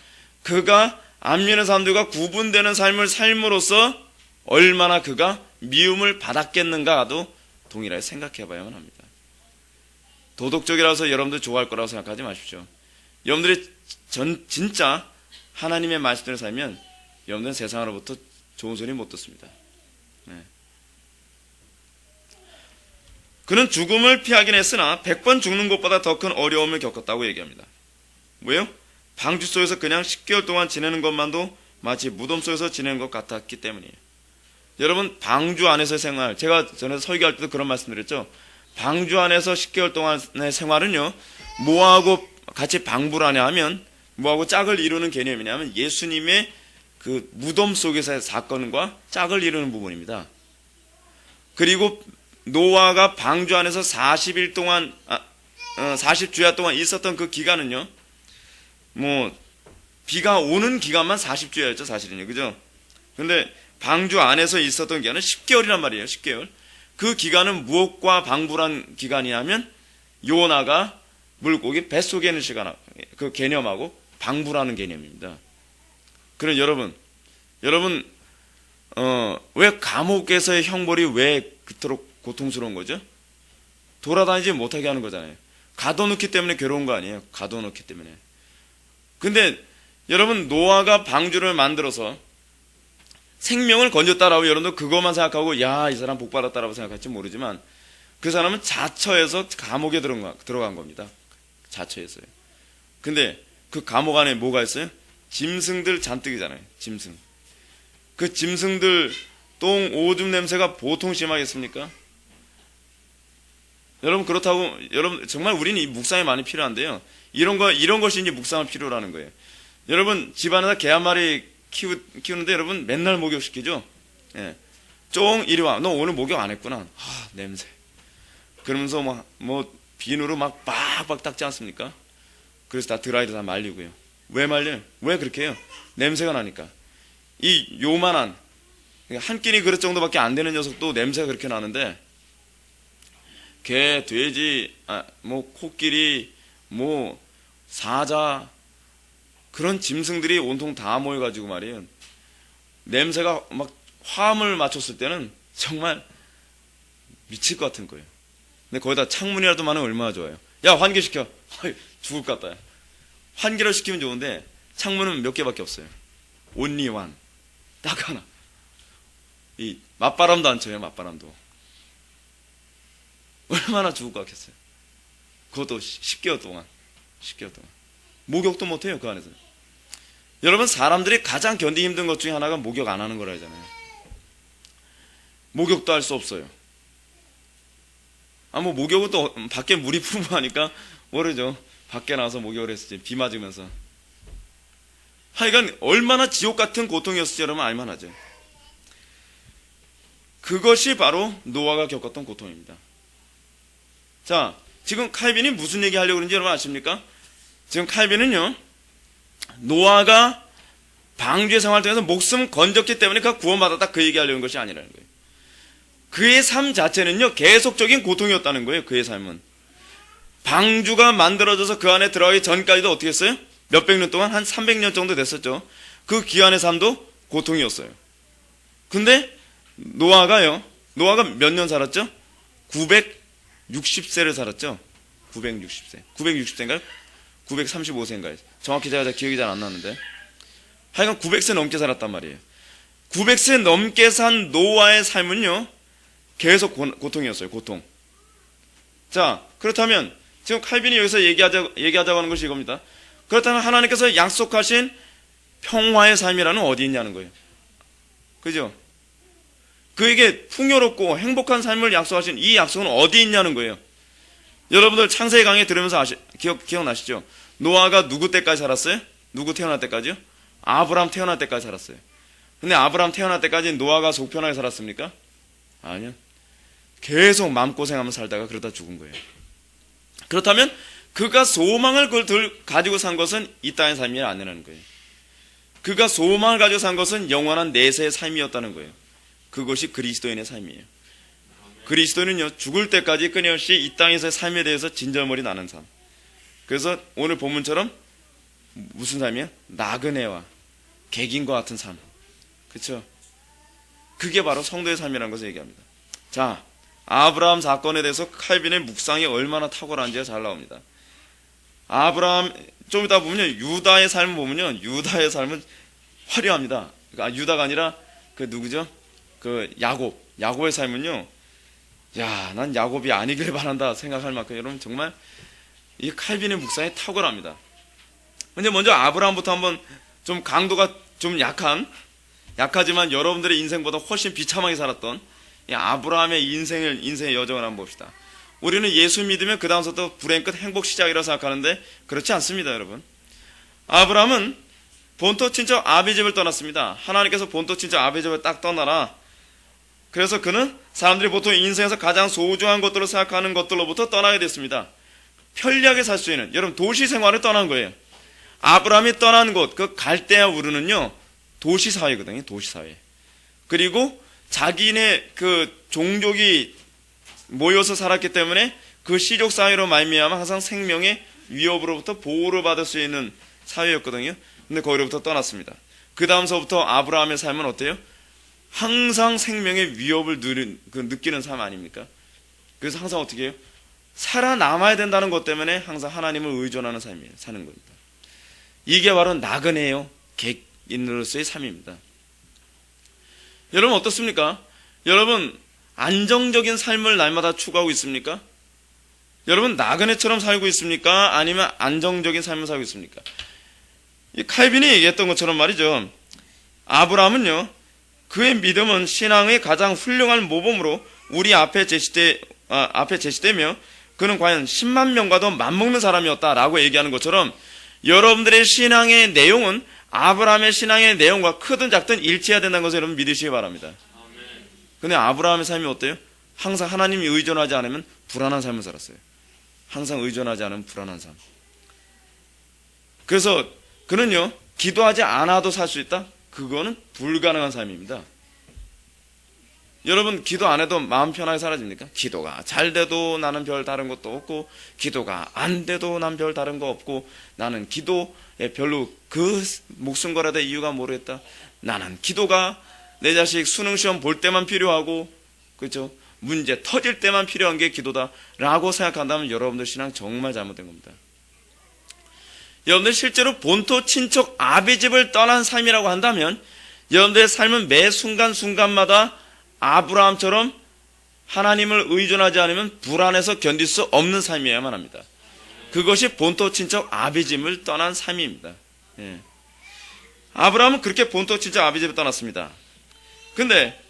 [SPEAKER 1] 그가 안 믿는 사람들과 구분되는 삶을 삶으로써 얼마나 그가 미움을 받았겠는가도 동일하게 생각해 봐야만 합니다. 도덕적이라서 여러분들 좋아할 거라고 생각하지 마십시오. 여러분들이 진짜 하나님의 말씀대로 살면 여러분들은 세상으로부터 좋은 소리 못 듣습니다. 네. 그는 죽음을 피하긴 했으나 100번 죽는 것보다 더 큰 어려움을 겪었다고 얘기합니다. 왜요? 방주 속에서 그냥 10개월 동안 지내는 것만도 마치 무덤 속에서 지내는 것 같았기 때문이에요. 여러분, 방주 안에서의 생활, 제가 전에 설교할 때도 그런 말씀드렸죠. 방주 안에서 10개월 동안의 생활은요, 뭐하고 같이 방불 안에 하면 뭐하고 짝을 이루는 개념이냐면 예수님의 그 무덤 속에서의 사건과 짝을 이루는 부분입니다. 그리고 노아가 방주 안에서 40일 동안 40주야 동안 있었던 그 기간은요, 뭐 비가 오는 기간만 40주야였죠 사실은요, 그죠? 근데 방주 안에서 있었던 기간은 10개월이란 말이에요. 10개월. 그 기간은 무엇과 방불한 기간이냐면 요나가 물고기 뱃속에 있는 시간, 그 개념하고 방불하는 개념입니다. 그럼 여러분 왜 감옥에서의 형벌이 왜 그토록 고통스러운 거죠? 돌아다니지 못하게 하는 거잖아요. 가둬놓기 때문에 괴로운 거 아니에요? 가둬놓기 때문에. 근데 여러분, 노아가 방주를 만들어서 생명을 건졌다라고 여러분도 그것만 생각하고 야, 이 사람 복 받았다라고 생각할지 모르지만 그 사람은 자처해서 감옥에 들어간 겁니다. 자처했어요. 근데 그 감옥 안에 뭐가 있어요? 짐승들 잔뜩이잖아요. 짐승. 그 짐승들 똥 오줌 냄새가 보통 심하겠습니까? 여러분, 그렇다고 여러분 정말 우리는 이 묵상이 많이 필요한데요. 이런 것이 이제 묵상을 필요로 하는 거예요. 여러분, 집안에서 개 한 마리 키우는데 여러분 맨날 목욕시키죠? 예. 쫑 이리 와. 너 오늘 목욕 안 했구나. 아, 냄새. 그러면서 뭐 비누로 막 빡빡 닦지 않습니까? 그래서 다 드라이로 다 말리고요. 왜 말려요? 왜 그렇게 해요? 냄새가 나니까. 이 요만한 한 끼니 그릇 정도밖에 안 되는 녀석도 냄새가 그렇게 나는데 개, 돼지, 뭐 코끼리, 뭐 사자 그런 짐승들이 온통 다 모여가지고 말이에요. 냄새가 막 화음을 맞췄을 때는 정말 미칠 것 같은 거예요. 근데 거기다 창문이라도 많으면 얼마나 좋아요. 야, 환기시켜. 죽을 것 같다. 환기를 시키면 좋은데 창문은 몇 개밖에 없어요. only one. 딱 하나. 이 맞바람도 안 쳐요. 맞바람도. 얼마나 죽을 것 같겠어요. 그것도 10개월 동안. 10개월 동안. 목욕도 못해요. 그 안에서. 여러분, 사람들이 가장 견디기 힘든 것 중에 하나가 목욕 안 하는 거라 하잖아요. 목욕도 할 수 없어요. 뭐 목욕은 또 밖에 물이 풍부하니까 모르죠. 밖에 나와서 목욕을 했을지 비 맞으면서. 하여간 얼마나 지옥 같은 고통이었을지 여러분 알만하죠. 그것이 바로 노아가 겪었던 고통입니다. 자, 지금 칼빈이 무슨 얘기 하려고 그러는지 여러분 아십니까? 지금 칼빈은요, 노아가 방주의 생활을 통해서 목숨 건졌기 때문에 그가 구원받았다 그 얘기하려는 것이 아니라는 거예요. 그의 삶 자체는요, 계속적인 고통이었다는 거예요. 그의 삶은. 방주가 만들어져서 그 안에 들어가기 전까지도 어떻게 했어요? 몇백 년 동안 한 300년 정도 됐었죠. 그 기간의 삶도 고통이었어요. 근데 노아가 몇 년 살았죠? 960세를 살았죠. 960세. 960세인가요? 935세인가요? 정확히 제가 기억이 잘 안 나는데. 하여간 900세 넘게 살았단 말이에요. 900세 넘게 산 노아의 삶은요, 계속 고통이었어요. 고통. 자, 그렇다면 지금 칼빈이 여기서 얘기하자고 하는 것이 이겁니다. 그렇다면 하나님께서 약속하신 평화의 삶이라는 어디 있냐는 거예요. 그죠? 그에게 풍요롭고 행복한 삶을 약속하신 이 약속은 어디 있냐는 거예요. 여러분들 창세기 강의 들으면서 기억나시죠? 노아가 누구 때까지 살았어요? 누구 태어날 때까지요? 아브람 태어날 때까지 살았어요. 근데 아브람 태어날 때까지 노아가 속편하게 살았습니까? 아니요. 계속 마음고생하면서 살다가 그러다 죽은 거예요. 그렇다면 그가 소망을 가지고 산 것은 이 땅의 삶이 아니라는 거예요. 그가 소망을 가지고 산 것은 영원한 내세의 삶이었다는 거예요. 그것이 그리스도인의 삶이에요. 그리스도인은요, 죽을 때까지 끊임없이 이 땅에서의 삶에 대해서 진절머리 나는 삶. 그래서 오늘 본문처럼 무슨 삶이에요? 나그네와 객인과 같은 삶. 그렇죠? 그게 바로 성도의 삶이라는 것을 얘기합니다. 자, 아브라함 사건에 대해서 칼빈의 묵상이 얼마나 탁월한지가 잘 나옵니다. 아브라함, 좀 이따 보면요, 유다의 삶을 보면요, 유다의 삶은 화려합니다. 유다가 아니라 그 누구죠? 그 야곱의 삶은요, 야, 난 야곱이 아니길 바란다 생각할 만큼 여러분 정말 이 칼빈의 묵상이 탁월합니다. 근데 먼저 아브라함부터 한번 좀 강도가 좀 약하지만 여러분들의 인생보다 훨씬 비참하게 살았던 이 아브라함의 인생의 여정을 한번 봅시다. 우리는 예수 믿으면 그 다음부터 불행 끝 행복 시작이라고 생각하는데 그렇지 않습니다, 여러분. 아브라함은 본토 친척 아비집을 떠났습니다. 하나님께서 본토 친척 아비집을 딱 떠나라. 그래서 그는 사람들이 보통 인생에서 가장 소중한 것들로 생각하는 것들로부터 떠나게 됐습니다. 편리하게 살 수 있는, 여러분 도시 생활을 떠난 거예요. 아브라함이 떠난 곳, 그 갈대아 우르는요, 도시사회거든요, 도시사회. 그리고 자기네 그 종족이 모여서 살았기 때문에 그 시족사회로 말미암아 항상 생명의 위협으로부터 보호를 받을 수 있는 사회였거든요. 근데 거기로부터 떠났습니다. 그 다음서부터 아브라함의 삶은 어때요? 항상 생명의 위협을 느끼는 삶 아닙니까? 그래서 항상 어떻게 해요? 살아남아야 된다는 것 때문에 항상 하나님을 의존하는 삶이에요. 사는 겁니다. 이게 바로 나그네요, 객인으로서의 삶입니다. 여러분 어떻습니까? 여러분 안정적인 삶을 날마다 추구하고 있습니까? 여러분 나그네처럼 살고 있습니까? 아니면 안정적인 삶을 살고 있습니까? 이 칼빈이 얘기했던 것처럼 말이죠. 아브라함은요, 그의 믿음은 신앙의 가장 훌륭한 모범으로 우리 앞에 제시되며 그는 과연 10만 명과도 맞먹는 사람이었다라고 얘기하는 것처럼 여러분들의 신앙의 내용은 아브라함의 신앙의 내용과 크든 작든 일치해야 된다는 것을 여러분 믿으시기 바랍니다. 근데 아브라함의 삶이 어때요? 항상 하나님이 의존하지 않으면 불안한 삶을 살았어요. 항상 의존하지 않으면 불안한 삶. 그래서 그는요, 기도하지 않아도 살 수 있다? 그거는 불가능한 삶입니다. 여러분, 기도 안 해도 마음 편하게 살아집니까? 기도가 잘 돼도 나는 별 다른 것도 없고, 기도가 안 돼도 난 별 다른 거 없고, 나는 기도에 별로 그 목숨 걸어야 될 이유가 모르겠다. 나는 기도가 내 자식 수능시험 볼 때만 필요하고, 그렇죠? 문제 터질 때만 필요한 게 기도다 라고 생각한다면 여러분들 신앙 정말 잘못된 겁니다. 여러분들 실제로 본토 친척 아비 집을 떠난 삶이라고 한다면 여러분들의 삶은 매 순간순간마다 아브라함처럼 하나님을 의존하지 않으면 불안해서 견딜 수 없는 삶이어야만 합니다. 그것이 본토 친척 아비 집을 떠난 삶입니다. 예. 아브라함은 그렇게 본토 친척 아비 집을 떠났습니다. 근데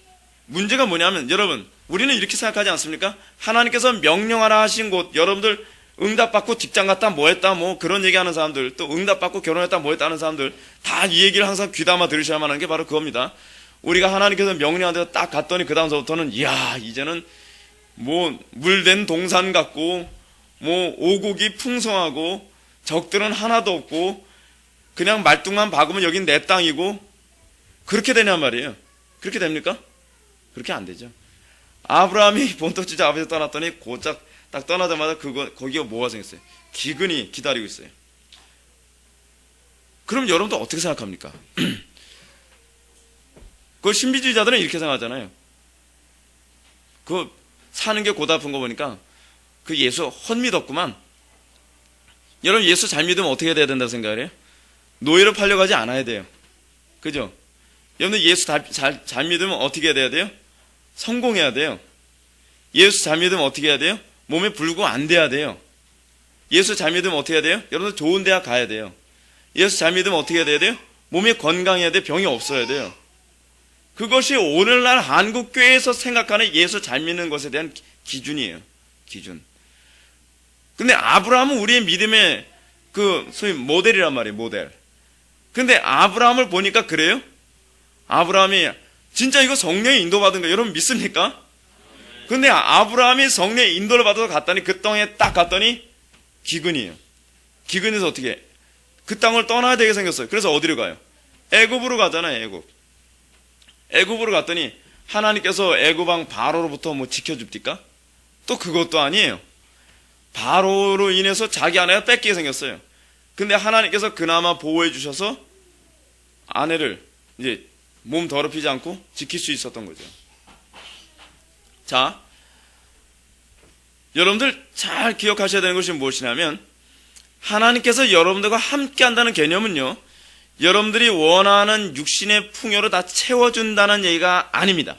[SPEAKER 1] 문제가 뭐냐면 여러분, 우리는 이렇게 생각하지 않습니까? 하나님께서 명령하라 하신 곳, 여러분들 응답받고 직장 갔다 뭐 했다 뭐 그런 얘기하는 사람들, 또 응답받고 결혼했다 뭐 했다 하는 사람들 다 이 얘기를 항상 귀담아 들으셔야만 하는 게 바로 그겁니다. 우리가 하나님께서 명령한 데서 딱 갔더니 그 다음서부터는 이야, 이제는 뭐 물된 동산 같고 뭐 오곡이 풍성하고 적들은 하나도 없고 그냥 말뚝만 박으면 여긴 내 땅이고, 그렇게 되냔 말이에요. 그렇게 됩니까? 그렇게 안 되죠. 아브라함이 본토 친척 아비 집 떠났더니 고작 딱 떠나자마자 거기가 뭐가 생겼어요? 기근이 기다리고 있어요. 그럼 여러분도 어떻게 생각합니까? 그 신비주의자들은 이렇게 생각하잖아요. 그 사는 게 고달픈 거 보니까 그 예수 헛믿었구만. 여러분, 예수 잘 믿으면 어떻게 돼야 된다고 생각을 해요? 노예로 팔려가지 않아야 돼요. 그죠? 여러분들 예수 잘 믿으면 어떻게 돼야 돼요? 성공해야 돼요. 예수 잘 믿으면 어떻게 해야 돼요? 몸에 불구 안 돼야 돼요. 예수 잘 믿으면 어떻게 해야 돼요? 여러분들 좋은 대학 가야 돼요. 예수 잘 믿으면 어떻게 해야 돼요? 몸이 건강해야 돼. 병이 없어야 돼요. 그것이 오늘날 한국교회에서 생각하는 예수 잘 믿는 것에 대한 기준이에요. 기준. 근데 아브라함은 우리의 믿음의 소위 모델이란 말이에요. 모델. 근데 아브라함을 보니까 그래요? 아브라함이 진짜 이거 성령의 인도받은 거 여러분 믿습니까? 근데 아브라함이 성령의 인도를 받아서 갔더니 그 땅에 딱 갔더니 기근이에요. 기근에서 어떻게 해? 그 땅을 떠나야 되게 생겼어요. 그래서 어디로 가요? 애굽으로 가잖아요. 애굽. 애굽으로 갔더니 하나님께서 애굽왕 바로로부터 뭐 지켜줍니까? 또 그것도 아니에요. 바로로 인해서 자기 아내가 뺏기게 생겼어요. 근데 하나님께서 그나마 보호해 주셔서 아내를 이제 몸 더럽히지 않고 지킬 수 있었던 거죠. 자, 여러분들 잘 기억하셔야 되는 것이 무엇이냐면 하나님께서 여러분들과 함께 한다는 개념은요, 여러분들이 원하는 육신의 풍요로 다 채워준다는 얘기가 아닙니다.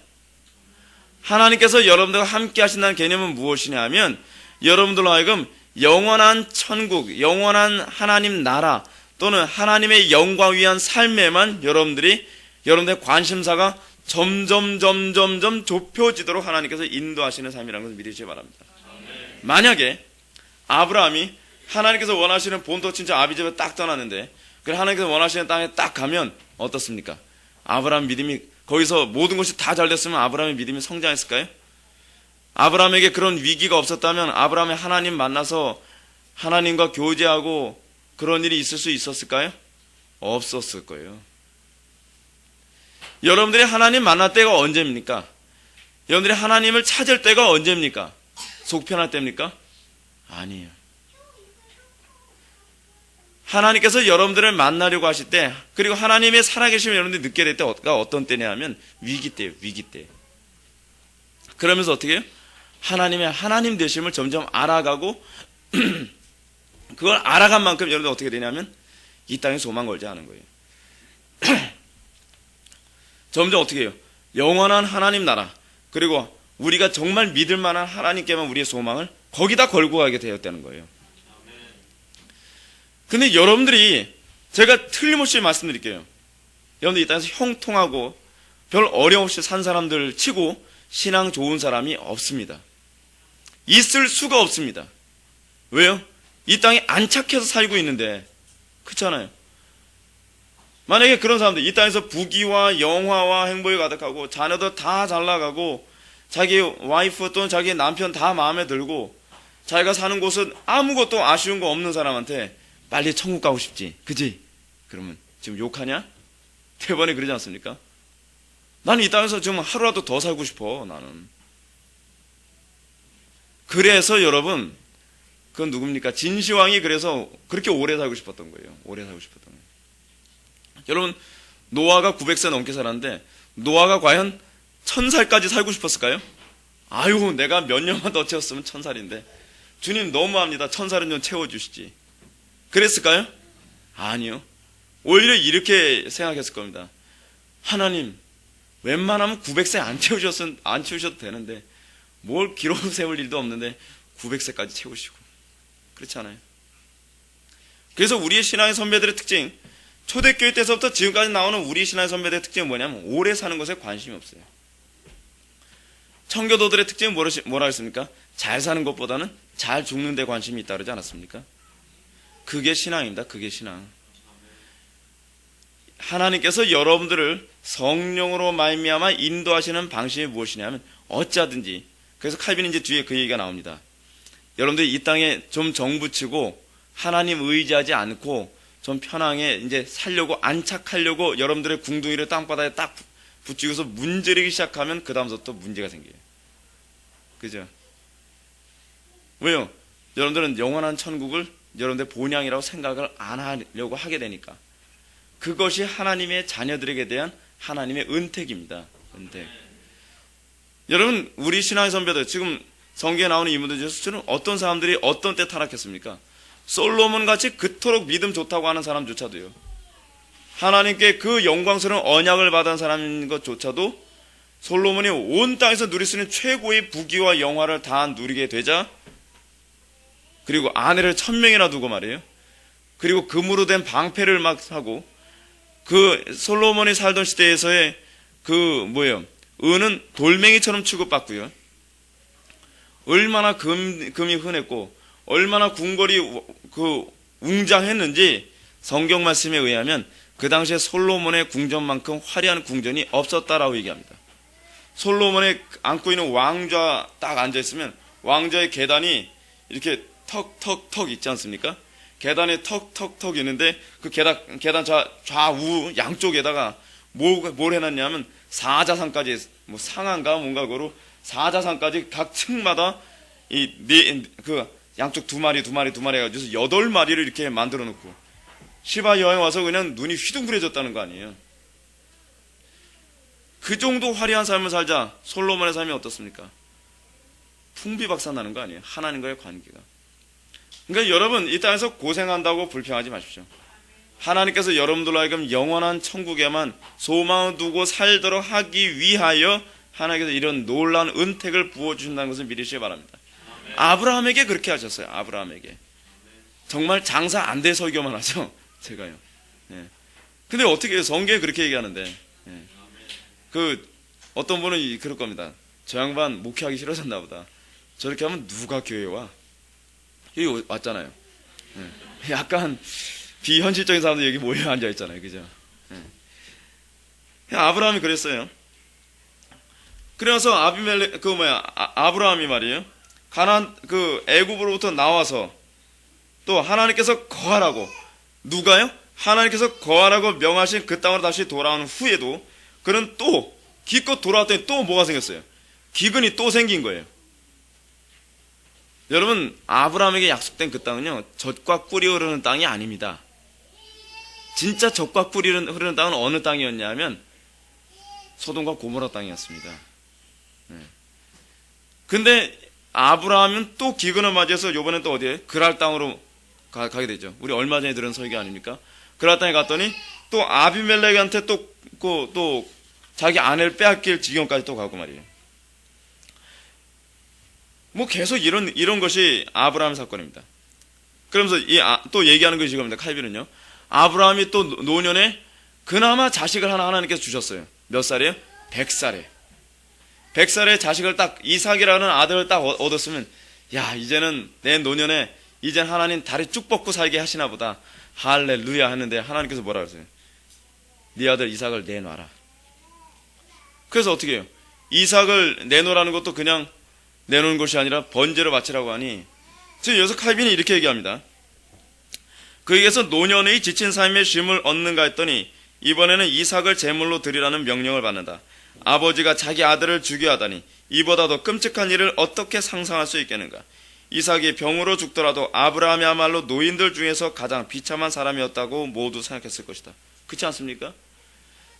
[SPEAKER 1] 하나님께서 여러분들과 함께 하신다는 개념은 무엇이냐 하면 여러분들로 하여금 영원한 천국, 영원한 하나님 나라 또는 하나님의 영광 위한 삶에만 여러분들의 관심사가 점점 좁혀지도록 하나님께서 인도하시는 삶이라는 것을 믿으시기 바랍니다. 만약에 아브라함이 하나님께서 원하시는 본토 친척 아비 집에 딱 떠났는데 그래 하나님께서 원하시는 땅에 딱 가면 어떻습니까? 아브라함 믿음이 거기서 모든 것이 다 잘 됐으면 아브라함의 믿음이 성장했을까요? 아브라함에게 그런 위기가 없었다면 아브라함이 하나님 만나서 하나님과 교제하고 그런 일이 있을 수 있었을까요? 없었을 거예요. 여러분들이 하나님 만날 때가 언제입니까? 여러분들이 하나님을 찾을 때가 언제입니까? 속 편할 때입니까? 아니에요. 하나님께서 여러분들을 만나려고 하실 때, 그리고 하나님의 살아계심을 여러분들이 느끼게 될 때가 어떤 때냐 하면 위기 때예요. 위기 때. 그러면서 어떻게 해요? 하나님의 하나님 되심을 점점 알아가고 그걸 알아간 만큼 여러분들 어떻게 되냐면 이 땅에 소망 걸지 않은 거예요. 점점 어떻게 해요? 영원한 하나님 나라, 그리고 우리가 정말 믿을 만한 하나님께만 우리의 소망을 거기다 걸고 가게 되었다는 거예요. 근데 여러분들이, 제가 틀림없이 말씀드릴게요. 여러분들 이 땅에서 형통하고 별 어려움 없이 산 사람들 치고 신앙 좋은 사람이 없습니다. 있을 수가 없습니다. 왜요? 이 땅에 안착해서 살고 있는데, 그렇잖아요. 만약에 그런 사람들, 이 땅에서 부귀와 영화와 행복이 가득하고 자녀도 다 잘 나가고 자기 와이프 또는 자기 남편 다 마음에 들고 자기가 사는 곳은 아무것도 아쉬운 거 없는 사람한테 빨리 천국 가고 싶지, 그지? 그러면 지금 욕하냐? 대번에 그러지 않습니까? 나는 이 땅에서 좀 하루라도 더 살고 싶어, 나는. 그래서 여러분, 그건 누굽니까? 진시황이 그래서 그렇게 오래 살고 싶었던 거예요. 오래 살고 싶었던 거예요. 여러분, 노아가 900세 넘게 살았는데, 노아가 과연 1000살까지 살고 싶었을까요? 아유, 내가 몇 년만 더 채웠으면 1000살인데. 주님 너무합니다. 1000살은 좀 채워주시지. 그랬을까요? 아니요. 오히려 이렇게 생각했을 겁니다. 하나님, 웬만하면 900세 안 채우셔도 되는데, 뭘 기록 세울 일도 없는데, 900세까지 채우시고. 그렇지 않아요? 그래서 우리의 신앙의 선배들의 특징, 초대교회 때서부터 지금까지 나오는 우리 신앙의 선배들의 특징은 뭐냐면, 오래 사는 것에 관심이 없어요. 청교도들의 특징은 뭐라 했습니까? 잘 사는 것보다는 잘 죽는 데 관심이 있다 그러지 않았습니까? 그게 신앙입니다. 그게 신앙. 하나님께서 여러분들을 성령으로 말미암아 인도하시는 방식이 무엇이냐면 어찌하든지, 그래서 칼빈이 이제 뒤에 그 얘기가 나옵니다. 여러분들이 이 땅에 좀 정붙이고 하나님 의지하지 않고 좀 편하게 이제 살려고 안착하려고 여러분들의 궁둥이를 땅바닥에 딱 붙이고서 문지르기 시작하면 그 다음부터 문제가 생겨요. 그죠? 왜요? 여러분들은 영원한 천국을 여러분들의 본향이라고 생각을 안 하려고 하게 되니까. 그것이 하나님의 자녀들에게 대한 하나님의 은택입니다. 은택. 여러분, 우리 신앙의 선배들, 지금 성경에 나오는 인물들 중에서 어떤 사람들이 어떤 때 타락했습니까? 솔로몬 같이 그토록 믿음 좋다고 하는 사람조차도요. 하나님께 그 영광스러운 언약을 받은 사람인 것조차도 솔로몬이 온 땅에서 누릴 수 있는 최고의 부귀와 영화를 다 누리게 되자, 그리고 아내를 1000명이나 두고 말이에요. 그리고 금으로 된 방패를 막 하고, 그 솔로몬이 살던 시대에서의 은은 돌멩이처럼 취급받고요. 얼마나 금이 흔했고 얼마나 궁궐이 웅장했는지 성경 말씀에 의하면 그 당시에 솔로몬의 궁전만큼 화려한 궁전이 없었다라고 얘기합니다. 솔로몬이 안고 있는 왕좌 딱 앉아있으면 왕좌의 계단이 이렇게 턱턱턱 있지 않습니까? 계단에 턱턱턱 있는데 그 계단 좌우 양쪽에다가 뭘 해놨냐면 사자상까지, 상한가 뭔가 그로 사자상까지 각 층마다 그 양쪽 두 마리 해가지고 8마리를 이렇게 만들어 놓고 시바 여행 와서 그냥 눈이 휘둥그레졌다는 거 아니에요. 그 정도 화려한 삶을 살자 솔로몬의 삶이 어떻습니까? 풍비박산나는 거 아니에요. 하나님과의 관계가. 그러니까 여러분, 이 땅에서 고생한다고 불평하지 마십시오. 하나님께서 여러분들로 하여금 영원한 천국에만 소망을 두고 살도록 하기 위하여 하나님께서 이런 놀라운 은택을 부어주신다는 것을 믿으시기 바랍니다. 아브라함에게 그렇게 하셨어요. 아브라함에게. 정말 장사 안 돼 설교만 하죠. 제가요. 예. 근데 어떻게 해요? 성경에 그렇게 얘기하는데. 예. 어떤 분은 그럴 겁니다. 저 양반 목회하기 싫어졌나 보다. 저렇게 하면 누가 교회에 와? 여기 왔잖아요. 예. 약간 비현실적인 사람들 여기 모여 앉아 있잖아요. 그죠? 예. 아브라함이 그랬어요. 그래서 아브라함이 말이에요. 가나안 애굽으로부터 나와서 또 하나님께서 거하라고, 누가요? 하나님께서 거하라고 명하신 그 땅으로 다시 돌아온 후에도 그는 또 기껏 돌아왔더니 또 뭐가 생겼어요? 기근이 또 생긴 거예요. 여러분, 아브라함에게 약속된 그 땅은요, 젖과 꿀이 흐르는 땅이 아닙니다. 진짜 젖과 꿀이 흐르는 땅은 어느 땅이었냐면 소돔과 고모라 땅이었습니다. 근데 아브라함은 또 기근을 맞이해서 요번엔 또 어디에? 그랄 땅으로 가게 되죠. 우리 얼마 전에 들은 설교 아닙니까? 그랄 땅에 갔더니 또 아비멜렉한테 또 자기 아내를 빼앗길 지경까지 또 가고 말이에요. 계속 이런 것이 아브라함 사건입니다. 그러면서 또 얘기하는 것이 이겁니다. 칼빈은요. 아브라함이 또 노년에 그나마 자식을 하나님께서 주셨어요. 몇 살이에요? 100살에. 100살에 자식을 딱, 이삭이라는 아들을 딱 얻었으면, 야, 이제는 내 노년에 이젠 하나님 다리 쭉 뻗고 살게 하시나 보다. 할렐루야 하는데 하나님께서 뭐라 그러세요? 네 아들 이삭을 내놔라. 그래서 어떻게 해요? 이삭을 내놓으라는 것도 그냥 내놓은 것이 아니라 번제로 바치라고 하니, 지금 여기서 칼빈이 이렇게 얘기합니다. 그에게서 노년의 지친 삶의 쉼을 얻는가 했더니 이번에는 이삭을 제물로 드리라는 명령을 받는다. 아버지가 자기 아들을 죽여 하다니 이보다 더 끔찍한 일을 어떻게 상상할 수 있겠는가. 이삭이 병으로 죽더라도 아브라함이야말로 노인들 중에서 가장 비참한 사람이었다고 모두 생각했을 것이다. 그렇지 않습니까?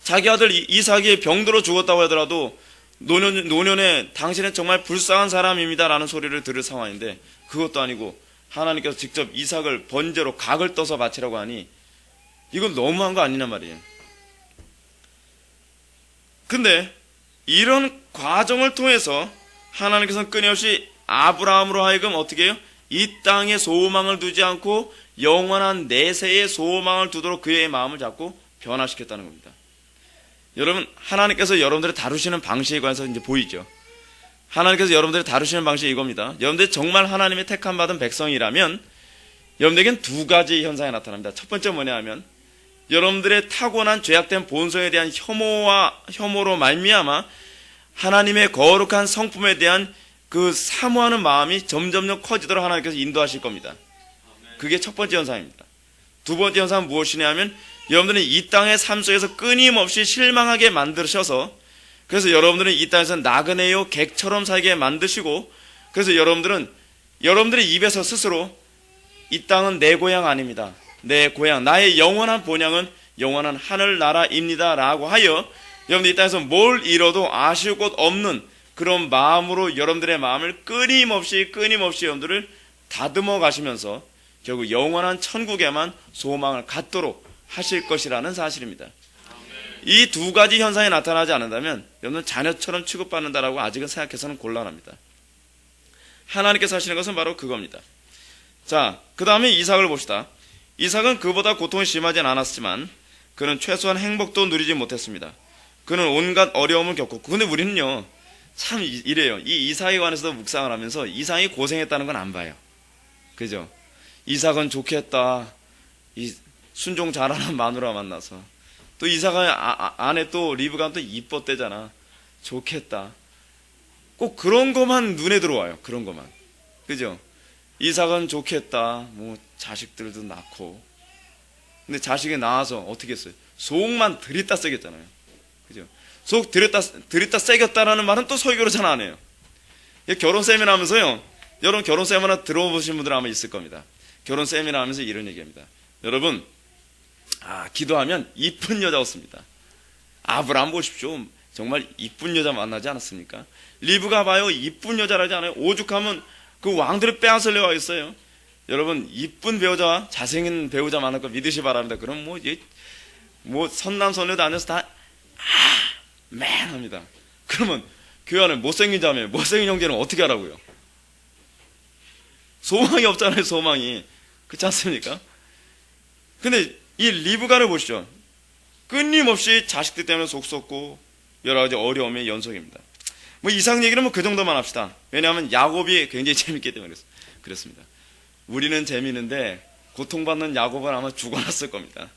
[SPEAKER 1] 자기 아들 이삭이 병들어 죽었다고 하더라도 노년에 당신은 정말 불쌍한 사람입니다 라는 소리를 들을 상황인데, 그것도 아니고 하나님께서 직접 이삭을 번제로 각을 떠서 바치라고 하니 이건 너무한 거 아니냐 말이에요. 근데 이런 과정을 통해서 하나님께서는 끊임없이 아브라함으로 하여금 어떻게 해요? 이 땅에 소망을 두지 않고 영원한 내세에 소망을 두도록 그의 마음을 잡고 변화시켰다는 겁니다. 여러분, 하나님께서 여러분들을 다루시는 방식에 관해서 이제 보이죠. 하나님께서 여러분들을 다루시는 방식이 이겁니다. 여러분들이 정말 하나님의 택함 받은 백성이라면 여러분들에겐 두 가지 현상이 나타납니다. 첫 번째 뭐냐 하면 여러분들의 타고난 죄악된 본성에 대한 혐오로 말미암아 하나님의 거룩한 성품에 대한 그 사모하는 마음이 점점점 커지도록 하나님께서 인도하실 겁니다. 그게 첫 번째 현상입니다. 두 번째 현상은 무엇이냐 하면 여러분들은 이 땅의 삶 속에서 끊임없이 실망하게 만드셔서, 그래서 여러분들은 이 땅에서 나그네요 객처럼 살게 만드시고, 그래서 여러분들의 입에서 스스로 이 땅은 내 고향 아닙니다. 내 고향, 나의 영원한 본향은 영원한 하늘나라입니다 라고 하여 여러분들 이 땅에서 뭘 잃어도 아쉬울 것 없는 그런 마음으로 여러분들의 마음을 끊임없이 여러분들을 다듬어 가시면서 결국 영원한 천국에만 소망을 갖도록 하실 것이라는 사실입니다. 이 두 가지 현상이 나타나지 않는다면 여러분은 자녀처럼 취급받는다라고 아직은 생각해서는 곤란합니다. 하나님께서 하시는 것은 바로 그겁니다. 자, 그 다음에 이삭을 봅시다. 이삭은 그보다 고통이 심하진 않았지만 그는 최소한 행복도 누리지 못했습니다. 그는 온갖 어려움을 겪었고, 근데 우리는요 참 이래요. 이 이삭에 관해서도 묵상을 하면서 이삭이 고생했다는 건 안 봐요. 그죠? 이삭은 좋겠다. 이 순종 잘하는 마누라 만나서 또 이삭의 아내 또 리브가 또 이뻤대잖아. 좋겠다. 꼭 그런 것만 눈에 들어와요. 그런 것만. 그죠? 이삭은 좋겠다. 뭐 자식들도 낳고. 근데 자식이 낳아서 어떻게 했어요? 속만 들이다 새겼잖아요. 그죠? 속 들이다 새겼다라는 말은 또 설교를 잘 안 해요. 결혼 세미나 하면서요. 여러분 결혼 세미나 들어보신 분들 아마 있을 겁니다. 결혼 세미나 하면서 이런 얘기합니다. 여러분, 기도하면 이쁜 여자 얻습니다. 아브라함 보십시오. 정말 이쁜 여자 만나지 않았습니까? 리브가 봐요. 이쁜 여자라지 않아요? 오죽하면 그 왕들을 빼앗으려고 하겠어요. 여러분, 이쁜 배우자, 잘생긴 배우자 만날 거 믿으시 바랍니다. 그럼 뭐 선남선녀도 앉아서 다 맨 합니다. 그러면 교회 안에 못생긴 자매, 못생긴 형제는 어떻게 하라고요? 소망이 없잖아요. 소망이. 그렇지 않습니까? 근데 이 리브가를 보시죠. 끊임없이 자식들 때문에 속 썩고 여러 가지 어려움의 연속입니다. 뭐 이삭 얘기는 뭐 그 정도만 합시다. 왜냐하면 야곱이 굉장히 재밌기 때문에 그랬습니다. 우리는 재미있는데 고통받는 야곱은 아마 죽어났을 겁니다.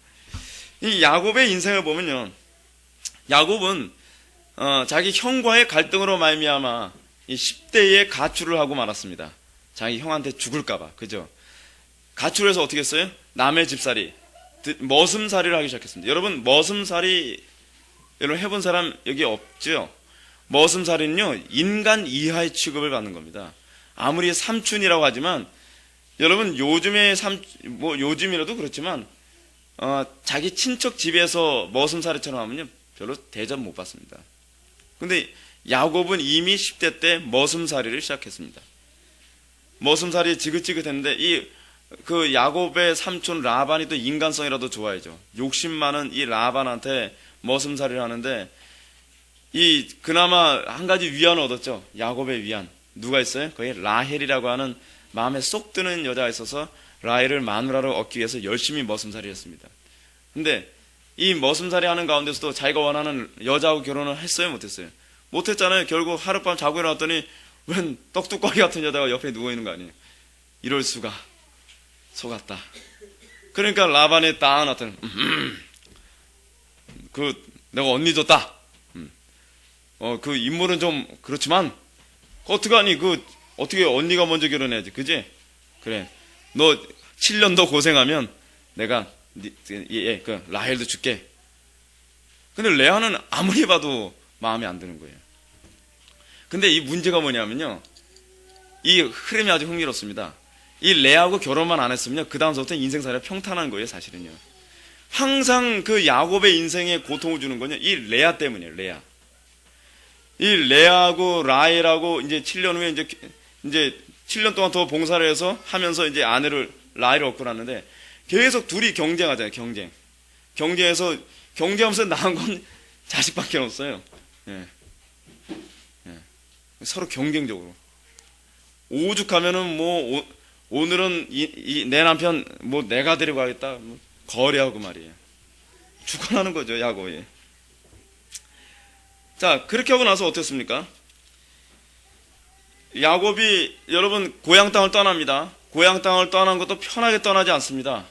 [SPEAKER 1] 이 야곱의 인생을 보면요, 야곱은 자기 형과의 갈등으로 말미암아 이 10대에 가출을 하고 말았습니다. 자기 형한테 죽을까봐. 그죠? 가출해서 어떻게 했어요? 남의 집살이, 머슴살이를 하기 시작했습니다. 여러분, 머슴살이 여러분 해본 사람 여기 없죠? 머슴살이는요, 인간 이하의 취급을 받는 겁니다. 아무리 삼촌이라고 하지만 여러분 요즘이라도 그렇지만 자기 친척 집에서 머슴살이처럼 하면요 별로 대접 못 받습니다. 근데 야곱은 이미 10대 때 머슴살이를 시작했습니다. 머슴살이 지긋지긋했는데 그 야곱의 삼촌 라반이 또 인간성이라도 좋아야죠. 욕심 많은 이 라반한테 머슴살이를 하는데 그나마 한 가지 위안을 얻었죠. 야곱의 위안. 누가 있어요? 거기 라헬이라고 하는 마음에 쏙 드는 여자가 있어서 라헬을 마누라로 얻기 위해서 열심히 머슴살이 했습니다. 근데 이 머슴살이 하는 가운데서도 자기가 원하는 여자하고 결혼을 했어요? 못했어요? 못했잖아요. 결국 하룻밤 자고 일어났더니 웬 떡두꺼기 같은 여자가 옆에 누워있는 거 아니에요? 이럴 수가. 속았다. 그러니까 라반이 딱 나타나. 내가 언니 줬다. 그 인물은 좀 그렇지만 어떡하니 어떻게 언니가 먼저 결혼해야지, 그지? 그래, 너 7년 더 고생하면 내가 그 라헬도 줄게. 근데 레아는 아무리 봐도 마음에 안 드는 거예요. 근데 이 문제가 뭐냐면요, 이 흐름이 아주 흥미롭습니다. 이 레아하고 결혼만 안 했으면요, 그 다음부터 인생살이가 평탄한 거예요, 사실은요. 항상 그 야곱의 인생에 고통을 주는 건요, 이 레아 때문이에요, 레아. 이 레아하고 라헬하고 이제 7년 후에 이제 7년 동안 더 봉사를 해서 하면서 이제 아내를 라헬을 얻고 났는데, 계속 둘이 경쟁하잖아요, 경쟁해서 경쟁하면서 나온 건 자식밖에 없어요. 예. 예. 서로 경쟁적으로. 오죽하면은 뭐 오늘은 내 남편 뭐 내가 데리고 가겠다, 뭐 거래하고 말이에요. 죽어나는 거죠, 야곱이. 자, 그렇게 하고 나서 어땠습니까? 야곱이 여러분 고향 땅을 떠납니다. 고향 땅을 떠난 것도 편하게 떠나지 않습니다.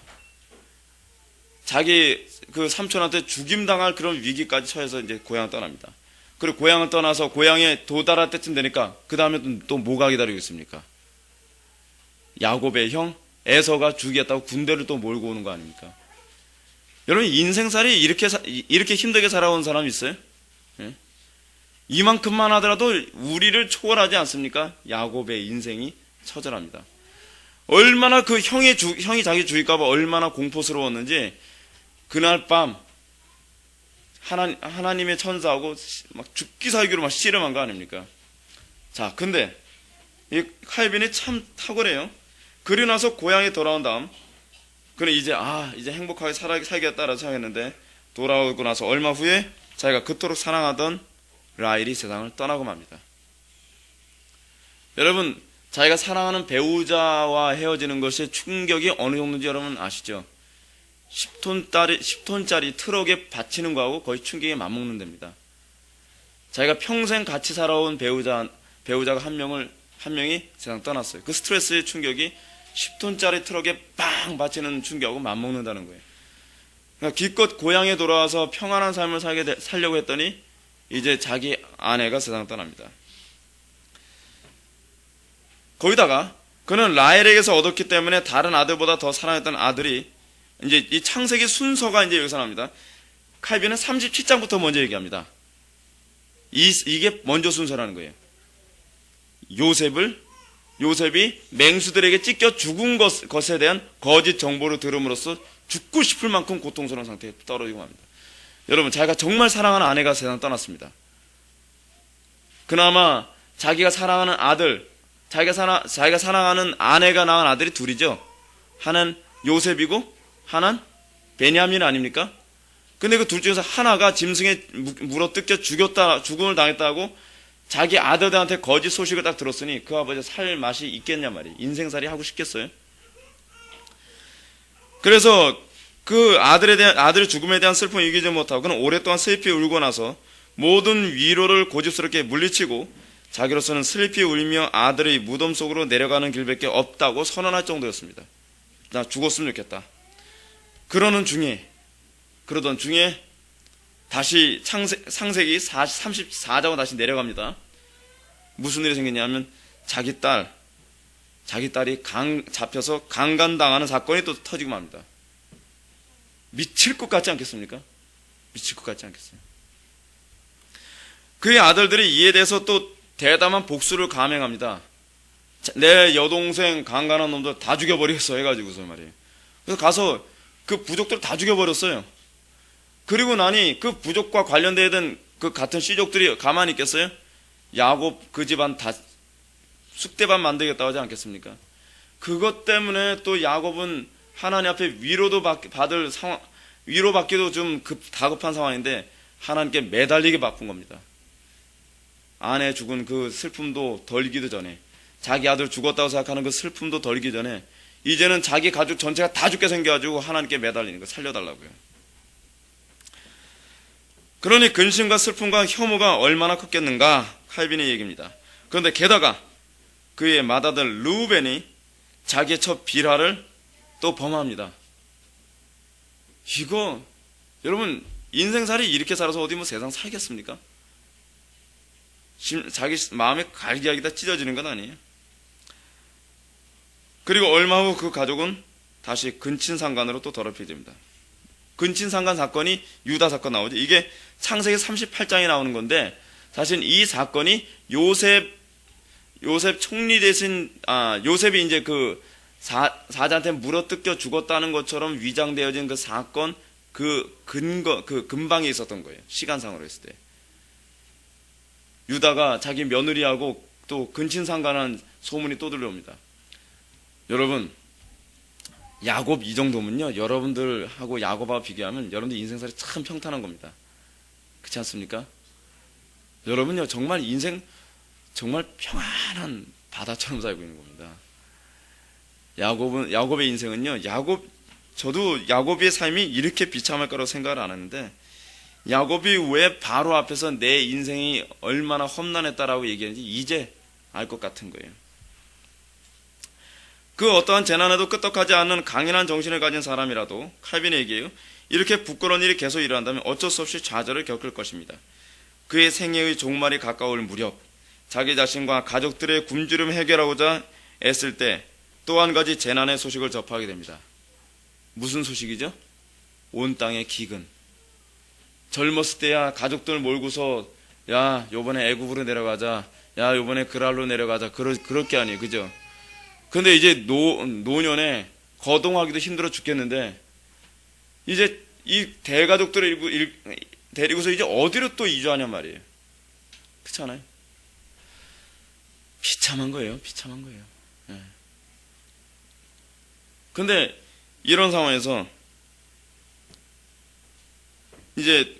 [SPEAKER 1] 자기 그 삼촌한테 죽임당할 그런 위기까지 처해서 이제 고향을 떠납니다. 그리고 고향을 떠나서 고향에 도달할 때쯤 되니까 그 다음에 또 뭐가 기다리고 있습니까? 야곱의 형 에서가 죽이겠다고 군대를 또 몰고 오는 거 아닙니까? 여러분, 인생살이 이렇게 힘들게 살아온 사람 있어요? 예? 이만큼만 하더라도 우리를 초월하지 않습니까? 야곱의 인생이 처절합니다. 얼마나 그 형이 자기 죽일까봐 얼마나 공포스러웠는지 그날 밤 하나님의 천사하고 막 죽기 살기로 막 씨름한 거 아닙니까? 자, 근데 이 칼빈이 참 탁월해요. 그리고 나서 고향에 돌아온 다음, 그는 이제 행복하게 살겠다라고 생각했는데, 돌아오고 나서 얼마 후에 자기가 그토록 사랑하던 라헬이 세상을 떠나고 맙니다. 여러분, 자기가 사랑하는 배우자와 헤어지는 것의 충격이 어느 정도인지 여러분 아시죠? 10톤짜리 트럭에 받치는 거하고 거의 충격에 맞먹는 됩니다. 자기가 평생 같이 살아온 배우자가 한 명이 세상 떠났어요. 그 스트레스의 충격이 10톤짜리 트럭에 빵 받치는 충격하고 맞먹는다는 거예요. 그러니까 기껏 고향에 돌아와서 평안한 삶을 살려고 했더니 이제 자기 아내가 세상을 떠납니다. 거기다가 그는 라헬에게서 얻었기 때문에 다른 아들보다 더 사랑했던 아들이, 이제 이 창세기 순서가 이제 여기서 나옵니다. 칼빈은 37장부터 먼저 얘기합니다. 이게 먼저 순서라는 거예요. 요셉이 맹수들에게 찢겨 죽은 것에 대한 거짓 정보를 들음으로써 죽고 싶을 만큼 고통스러운 상태에 떨어지고 맙니다. 여러분, 자기가 정말 사랑하는 아내가 세상 떠났습니다. 그나마 자기가 사랑하는 아들, 자기가 사랑하는 아내가 낳은 아들이 둘이죠. 하나는 요셉이고 하나는 베냐민 아닙니까? 근데 그 둘 중에서 하나가 짐승에 물어 뜯겨 죽음을 당했다고 자기 아들들한테 거짓 소식을 딱 들었으니 그 아버지 살 맛이 있겠냐 말이에요. 인생살이 하고 싶겠어요? 그래서 그 아들의 죽음에 대한 슬픔을 이기지 못하고 그는 오랫동안 슬피 울고 나서 모든 위로를 고집스럽게 물리치고 자기로서는 슬피 울며 아들의 무덤 속으로 내려가는 길밖에 없다고 선언할 정도였습니다. 나 죽었으면 좋겠다. 그러던 중에 다시 창세기 34장으로 다시 내려갑니다. 무슨 일이 생겼냐면 자기 딸이 잡혀서 강간당하는 사건이 또 터지고 맙니다. 미칠 것 같지 않겠습니까? 미칠 것 같지 않겠어요? 그의 아들들이 이에 대해서 또 대담한 복수를 감행합니다. 내 여동생 강간한 놈들 다 죽여버리겠어 해가지고서 말이에요. 그래서 가서 그 부족들 다 죽여버렸어요. 그리고 나니 그 부족과 관련되던 그 같은 씨족들이 가만히 있겠어요? 야곱 그 집안 다 쑥대밭 만들겠다고 하지 않겠습니까? 그것 때문에 또 야곱은 하나님 앞에 위로받기도 좀 다급한 상황인데 하나님께 매달리게 바쁜 겁니다. 아내 죽은 그 슬픔도 덜기도 전에, 자기 아들 죽었다고 생각하는 그 슬픔도 덜기 전에 이제는 자기 가족 전체가 다 죽게 생겨가지고 하나님께 매달리는 거 살려달라고요. 그러니 근심과 슬픔과 혐오가 얼마나 컸겠는가, 칼빈의 얘기입니다. 그런데 게다가 그의 맏아들 르우벤이 자기의 첫 빌하를 또 범합니다. 이거 여러분, 인생살이 이렇게 살아서 어디 뭐 세상 살겠습니까? 자기 마음에 갈기갈기 찢어지는 건 아니에요. 그리고 얼마 후 그 가족은 다시 근친상간으로 또 더럽혀집니다. 근친상간 사건이 유다 사건 나오죠. 이게 창세기 38장에 나오는 건데, 사실 이 사건이 요셉 총리 대신, 요셉이 이제 그 사자한테 물어뜯겨 죽었다는 것처럼 위장되어진 그 사건, 그 근방에 있었던 거예요. 시간상으로 했을 때. 유다가 자기 며느리하고 또 근친상간한 소문이 또 들려옵니다. 여러분, 야곱 이 정도면요, 여러분들하고 야곱하고 비교하면 여러분들 인생살이 참 평탄한 겁니다. 그렇지 않습니까? 여러분요, 정말 인생 정말 평안한 바다처럼 살고 있는 겁니다. 야곱의 인생은요, 저도 야곱의 삶이 이렇게 비참할 거라고 생각을 안 했는데, 야곱이 왜 바로 앞에서 내 인생이 얼마나 험난했다라고 얘기하는지 이제 알 것 같은 거예요. 그 어떠한 재난에도 끄떡하지 않는 강인한 정신을 가진 사람이라도, 칼빈이 얘기해요, 이렇게 부끄러운 일이 계속 일어난다면 어쩔 수 없이 좌절을 겪을 것입니다. 그의 생애의 종말이 가까울 무렵, 자기 자신과 가족들의 굶주림 해결하고자 애쓸 때 또 한 가지 재난의 소식을 접하게 됩니다. 무슨 소식이죠? 온 땅의 기근. 젊었을 때야 가족들 몰고서, 야, 요번에 애굽으로 내려가자, 야, 요번에 그랄로 내려가자, 그럴 게 아니에요. 그죠? 근데 이제 노년에 거동하기도 힘들어 죽겠는데, 이제 이 대가족들을 데리고서 이제 어디로 또 이주하냔 말이에요. 그렇잖아요. 비참한 거예요. 비참한 거예요. 네. 근데 이런 상황에서 이제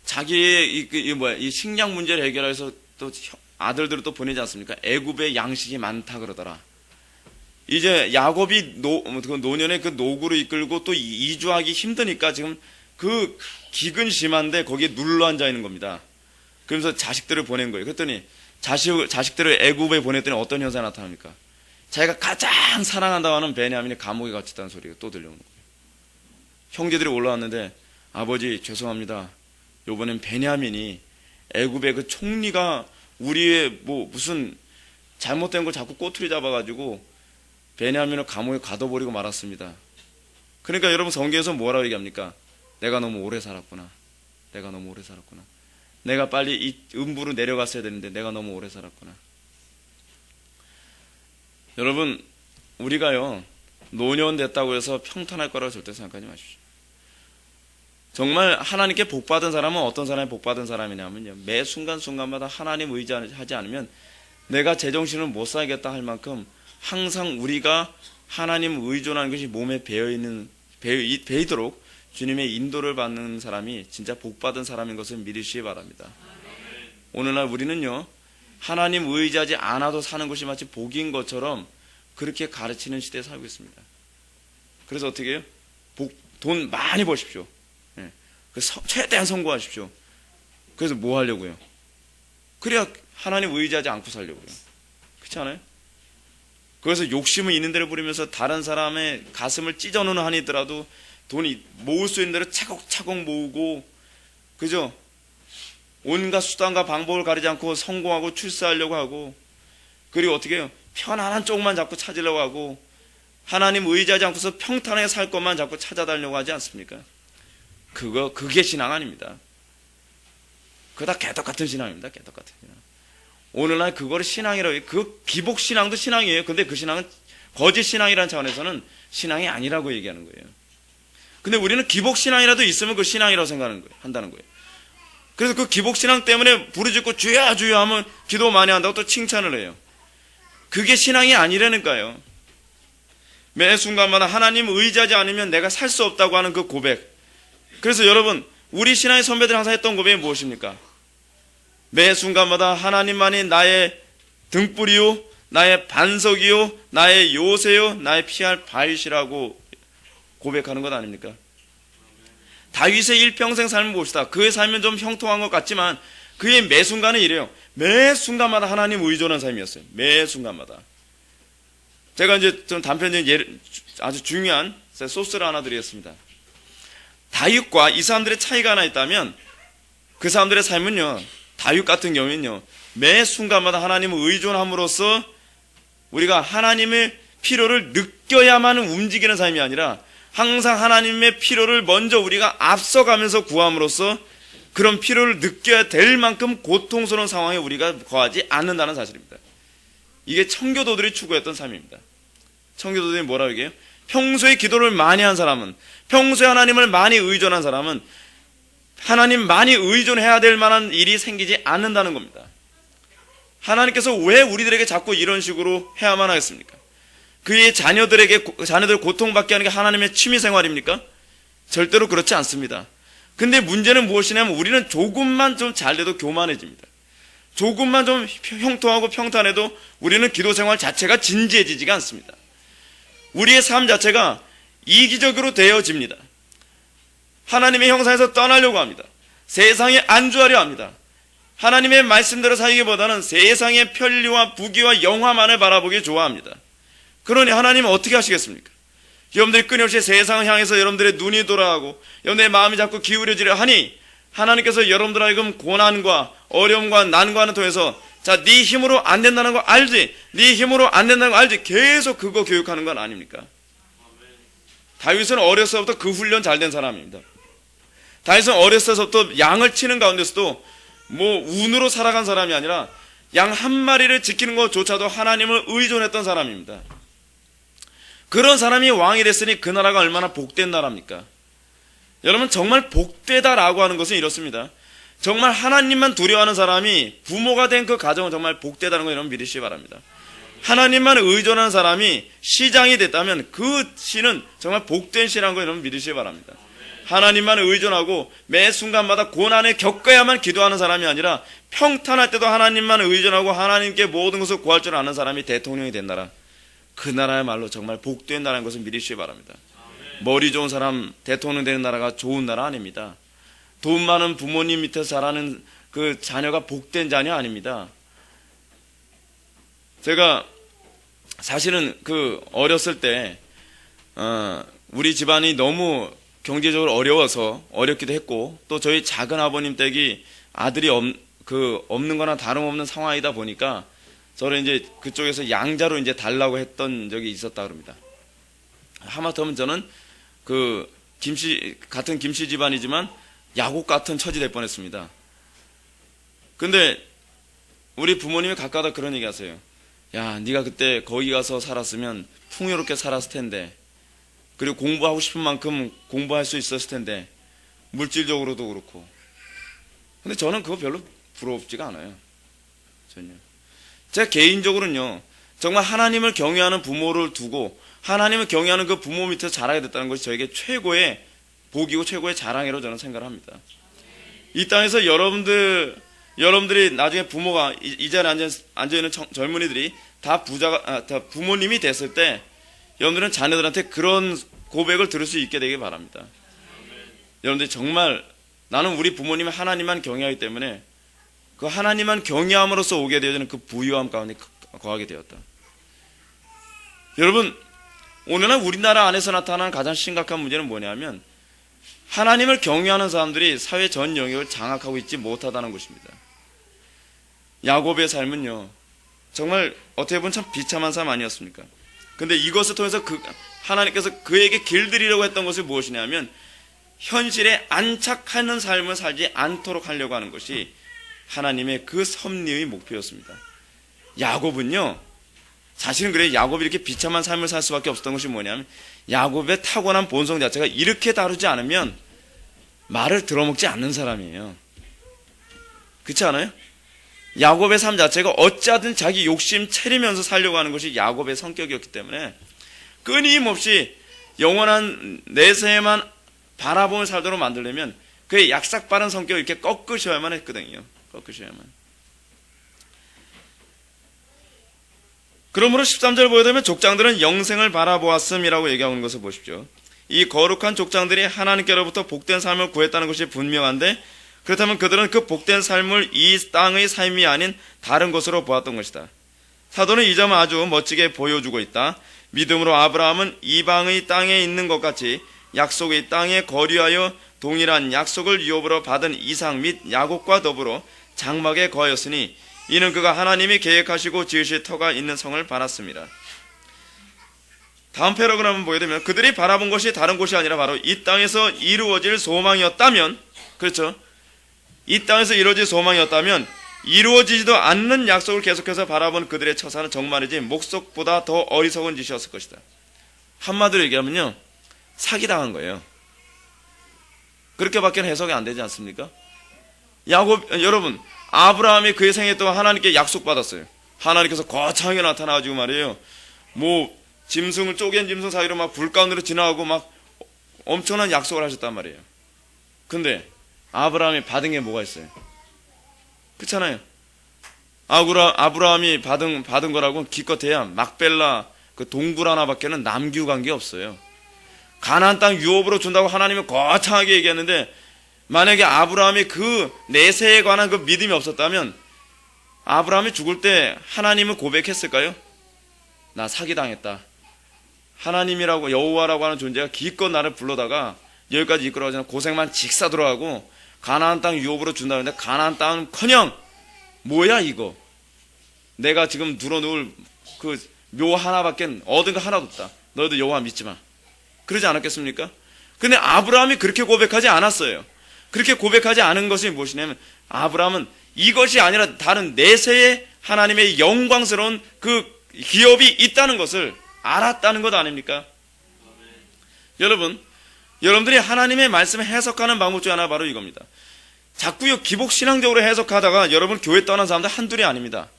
[SPEAKER 1] 자기의 이 식량 문제를 해결해서 또 아들들을 또 보내지 않습니까? 애굽에 양식이 많다 그러더라. 이제 야곱이 노년에 그 노구를 이끌고 또 이주하기 힘드니까 지금 그 기근 심한데 거기에 눌러 앉아 있는 겁니다. 그러면서 자식들을 보낸 거예요. 그랬더니 자식들을 애굽에 보냈더니 어떤 현상이 나타납니까? 자기가 가장 사랑한다고 하는 베냐민이 감옥에 갇혔다는 소리가 또 들려오는 거예요. 형제들이 올라왔는데, 아버지 죄송합니다. 요번엔 베냐민이 애굽의 그 총리가 우리의 무슨 잘못된 걸 자꾸 꼬투리 잡아가지고 베냐민을 감옥에 가둬버리고 말았습니다. 그러니까 여러분, 성경에서 뭐라고 얘기합니까? 내가 너무 오래 살았구나. 내가 너무 오래 살았구나. 내가 빨리 이 음부로 내려갔어야 되는데 내가 너무 오래 살았구나. 여러분, 우리가요, 노년 됐다고 해서 평탄할 거라고 절대 생각하지 마십시오. 정말 하나님께 복받은 사람은 어떤 사람이 복받은 사람이냐면요, 매 순간순간마다 하나님 의지하지 않으면 내가 제정신을 못 살겠다 할 만큼 항상 우리가 하나님 의존하는 것이 몸에 배이도록 주님의 인도를 받는 사람이 진짜 복받은 사람인 것을 믿으시기 바랍니다. 오늘날 우리는요, 하나님 의지하지 않아도 사는 것이 마치 복인 것처럼 그렇게 가르치는 시대에 살고 있습니다. 그래서 어떻게 해요? 돈 많이 버십시오. 네. 최대한 성공하십시오. 그래서 뭐 하려고요? 그래야 하나님 의지하지 않고 살려고요. 그렇지 않아요? 그래서 욕심을 있는 대로 부리면서 다른 사람의 가슴을 찢어놓는 한이 있더라도 돈이 모을 수 있는 대로 차곡차곡 모으고, 그죠? 온갖 수단과 방법을 가리지 않고 성공하고 출세하려고 하고, 그리고 어떻게 해요? 편안한 쪽만 자꾸 찾으려고 하고, 하나님 의지하지 않고서 평탄하게 살 것만 자꾸 찾아달라고 하지 않습니까? 그게 신앙 아닙니다. 그거 다 개떡 같은 신앙입니다. 개떡 같은 신앙. 오늘날 그거를 신앙이라고 해요. 그 기복 신앙도 신앙이에요. 근데 그 신앙은 거짓 신앙이라는 차원에서는 신앙이 아니라고 얘기하는 거예요. 근데 우리는 기복 신앙이라도 있으면 그 신앙이라고 한다는 거예요. 그래서 그 기복 신앙 때문에 부르짖고 주야 주야 하면 기도 많이 한다고 또 칭찬을 해요. 그게 신앙이 아니라니까요. 매 순간마다 하나님 의지하지 않으면 내가 살 수 없다고 하는 그 고백. 그래서 여러분, 우리 신앙의 선배들이 항상 했던 고백이 무엇입니까? 매 순간마다 하나님만이 나의 등불이요, 나의 반석이요, 나의 요새요, 나의 피할 바위시라고 고백하는 것 아닙니까? 다윗의 일평생 삶을 봅시다. 그의 삶은 좀 형통한 것 같지만 그의 매 순간은 이래요. 매 순간마다 하나님 의존한 삶이었어요. 매 순간마다. 제가 이제 좀 단편적인 아주 중요한 소스를 하나 드리겠습니다. 다윗과 이 사람들의 차이가 하나 있다면, 그 사람들의 삶은요, 다윗 같은 경우는요, 매 순간마다 하나님을 의존함으로써 우리가 하나님의 필요를 느껴야만 움직이는 삶이 아니라 항상 하나님의 필요를 먼저 우리가 앞서가면서 구함으로써 그런 필요를 느껴야 될 만큼 고통스러운 상황에 우리가 거하지 않는다는 사실입니다. 이게 청교도들이 추구했던 삶입니다. 청교도들이 뭐라고 얘기해요? 평소에 기도를 많이 한 사람은, 평소에 하나님을 많이 의존한 사람은 하나님 많이 의존해야 될 만한 일이 생기지 않는다는 겁니다. 하나님께서 왜 우리들에게 자꾸 이런 식으로 해야만 하겠습니까? 그의 자녀들 고통받게 하는 게 하나님의 취미생활입니까? 절대로 그렇지 않습니다. 근데 문제는 무엇이냐면 우리는 조금만 좀 잘 돼도 교만해집니다. 조금만 좀 형통하고 평탄해도 우리는 기도생활 자체가 진지해지지가 않습니다. 우리의 삶 자체가 이기적으로 되어집니다. 하나님의 형상에서 떠나려고 합니다. 세상에 안주하려 합니다. 하나님의 말씀대로 살기보다는 세상의 편리와 부귀와 영화만을 바라보기 좋아합니다. 그러니 하나님은 어떻게 하시겠습니까? 여러분들이 끊임없이 세상을 향해서 여러분들의 눈이 돌아가고 여러분들의 마음이 자꾸 기울여지려 하니 하나님께서 여러분들 하여금 고난과 어려움과 난관을 통해서 자, 네 힘으로 안 된다는 거 알지? 네 힘으로 안 된다는 거 알지? 계속 그거 교육하는 건 아닙니까? 다윗은 어렸을 때부터 그 훈련 잘 된 사람입니다. 다윗은 어렸을 때부터 양을 치는 가운데서도 운으로 살아간 사람이 아니라 양 한 마리를 지키는 것조차도 하나님을 의존했던 사람입니다. 그런 사람이 왕이 됐으니 그 나라가 얼마나 복된 나라입니까? 여러분, 정말 복되다라고 하는 것은 이렇습니다. 정말 하나님만 두려워하는 사람이 부모가 된 그 가정은 정말 복되다는 걸 여러분 믿으시기 바랍니다. 하나님만 의존하는 사람이 시장이 됐다면 그 시는 정말 복된 시라는 걸 여러분 믿으시기 바랍니다. 하나님만 의존하고 매 순간마다 고난을 겪어야만 기도하는 사람이 아니라 평탄할 때도 하나님만 의존하고 하나님께 모든 것을 구할 줄 아는 사람이 대통령이 된 나라, 그 나라야말로 정말 복된 나라인 것을 믿으시기 바랍니다. 머리 좋은 사람 대통령 되는 나라가 좋은 나라 아닙니다. 돈 많은 부모님 밑에서 자라는 그 자녀가 복된 자녀 아닙니다. 제가 사실은 어렸을 때 우리 집안이 너무 경제적으로 어렵기도 했고 또 저희 작은 아버님 댁이 아들이 없는 거나 다름없는 상황이다 보니까 저를 이제 그쪽에서 양자로 이제 달라고 했던 적이 있었다 그럽니다. 하마터면 저는 같은 김씨 집안이지만 야곱 같은 처지 될 뻔했습니다. 근데 우리 부모님이 가끔가다 그런 얘기 하세요. 야, 네가 그때 거기 가서 살았으면 풍요롭게 살았을 텐데, 그리고 공부하고 싶은 만큼 공부할 수 있었을 텐데, 물질적으로도 그렇고. 근데 저는 그거 별로 부럽지가 않아요. 전혀. 제가 개인적으로는요, 정말 하나님을 경외하는 부모를 두고 하나님을 경외하는 그 부모 밑에서 자라게 됐다는 것이 저에게 최고의 복이고 최고의 자랑이라고 저는 생각을 합니다. 이 땅에서 여러분들이 나중에 부모가 이 자리에 앉아있는 젊은이들이 다 부모님이 됐을 때 여러분들은 자녀들한테 그런 고백을 들을 수 있게 되길 바랍니다. 여러분들이 정말 나는 우리 부모님의 하나님만 경외하기 때문에 그 하나님만 경외함으로써 오게 되어지는 그 부유함 가운데 거하게 되었다. 여러분, 오늘날 우리나라 안에서 나타나는 가장 심각한 문제는 뭐냐면 하나님을 경외하는 사람들이 사회 전 영역을 장악하고 있지 못하다는 것입니다. 야곱의 삶은요, 정말 어떻게 보면 참 비참한 삶 아니었습니까? 근데 이것을 통해서 하나님께서 그에게 길들이려고 했던 것이 무엇이냐면 현실에 안착하는 삶을 살지 않도록 하려고 하는 것이 하나님의 그 섭리의 목표였습니다. 야곱은요, 사실은 그래 야곱이 이렇게 비참한 삶을 살 수밖에 없었던 것이 뭐냐면 야곱의 타고난 본성 자체가 이렇게 다루지 않으면 말을 들어먹지 않는 사람이에요. 그렇지 않아요? 야곱의 삶 자체가 어찌하든 자기 욕심 채리면서 살려고 하는 것이 야곱의 성격이었기 때문에 끊임없이 영원한 내세에만 바라보며 살도록 만들려면 그의 약삭빠른 성격을 이렇게 꺾으셔야만 했거든요. 꺾으셔야만. 그러므로 13절 보게 되면 족장들은 영생을 바라보았음이라고 얘기하고 있는 것을 보십시오. 이 거룩한 족장들이 하나님께로부터 복된 삶을 구했다는 것이 분명한데 그렇다면 그들은 그 복된 삶을 이 땅의 삶이 아닌 다른 것으로 보았던 것이다. 사도는 이 점을 아주 멋지게 보여주고 있다. 믿음으로 아브라함은 이방의 땅에 있는 것 같이 약속의 땅에 거류하여 동일한 약속을 유업으로 받은 이삭 및 야곱과 더불어 장막에 거하였으니 이는 그가 하나님이 계획하시고 지으실 터가 있는 성을 받았습니다. 다음 패러그램을 보게 되면 그들이 바라본 것이 다른 곳이 아니라 바로 이 땅에서 이루어질 소망이었다면, 그렇죠? 이 땅에서 이루어질 소망이었다면 이루어지지도 않는 약속을 계속해서 바라본 그들의 처사는 정말이지 목석보다 더 어리석은 짓이었을 것이다. 한마디로 얘기하면요, 사기당한 거예요. 그렇게밖에 해석이 안 되지 않습니까? 여러분, 아브라함이 그의 생애 동안 하나님께 약속받았어요. 하나님께서 거창하게 나타나가지고 말이에요, 짐승을 쪼갠 짐승 사이로 막 불 가운데로 지나가고 막 엄청난 약속을 하셨단 말이에요. 근데 아브라함이 받은 게 뭐가 있어요? 그렇잖아요. 아브라함이 받은 거라고 기껏해야 막벨라 그 동굴 하나밖에는 남기고 게 없어요. 가나안 땅 유업으로 준다고 하나님은 거창하게 얘기했는데, 만약에 아브라함이 그 내세에 관한 그 믿음이 없었다면 아브라함이 죽을 때 하나님은 고백했을까요? 나 사기당했다. 하나님이라고, 여호와라고 하는 존재가 기껏 나를 불러다가 여기까지 이끌어가지고 고생만 직사들어 하고 가나안 땅 유업으로 준다는데 가나안 땅은커녕 뭐야 이거, 내가 지금 들어놓을 그 묘 하나밖에 얻은 거 하나도 없다. 너희도 여호와 믿지 마. 그러지 않았겠습니까? 근데 아브라함이 그렇게 고백하지 않았어요. 그렇게 고백하지 않은 것이 무엇이냐면, 아브라함은 이것이 아니라 다른 내세의 하나님의 영광스러운 그 기업이 있다는 것을 알았다는 것 아닙니까? 여러분들이 하나님의 말씀을 해석하는 방법 중 하나 바로 이겁니다. 자꾸 기복신앙적으로 해석하다가 여러분 교회 떠난 사람들 한둘이 아닙니다.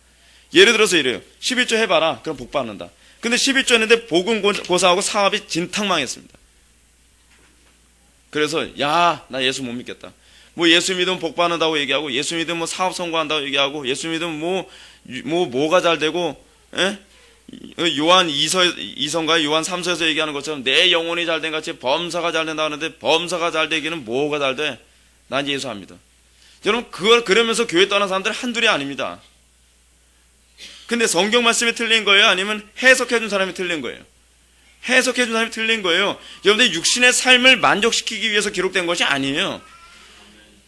[SPEAKER 1] 예를 들어서 이래요. 11조 해봐라. 그럼 복 받는다. 근데 11조 했는데 복음 고사하고 사업이 진탕망했습니다. 그래서 나 예수 못 믿겠다. 예수 믿으면 복 받는다고 얘기하고, 예수 믿으면 사업 성공한다고 얘기하고, 예수 믿으면 뭐가 잘 되고, 요한 2서인가요? 요한 3서에서 얘기하는 것처럼 내 영혼이 잘 된 같이 범사가 잘 된다 하는데, 범사가 잘 되기는 뭐가 잘 돼? 난 예수 안 믿어. 여러분, 그러면서 교회 떠난 사람들 한둘이 아닙니다. 근데 성경 말씀이 틀린 거예요? 아니면 해석해준 사람이 틀린 거예요? 해석해준 사람이 틀린 거예요. 여러분들 육신의 삶을 만족시키기 위해서 기록된 것이 아니에요.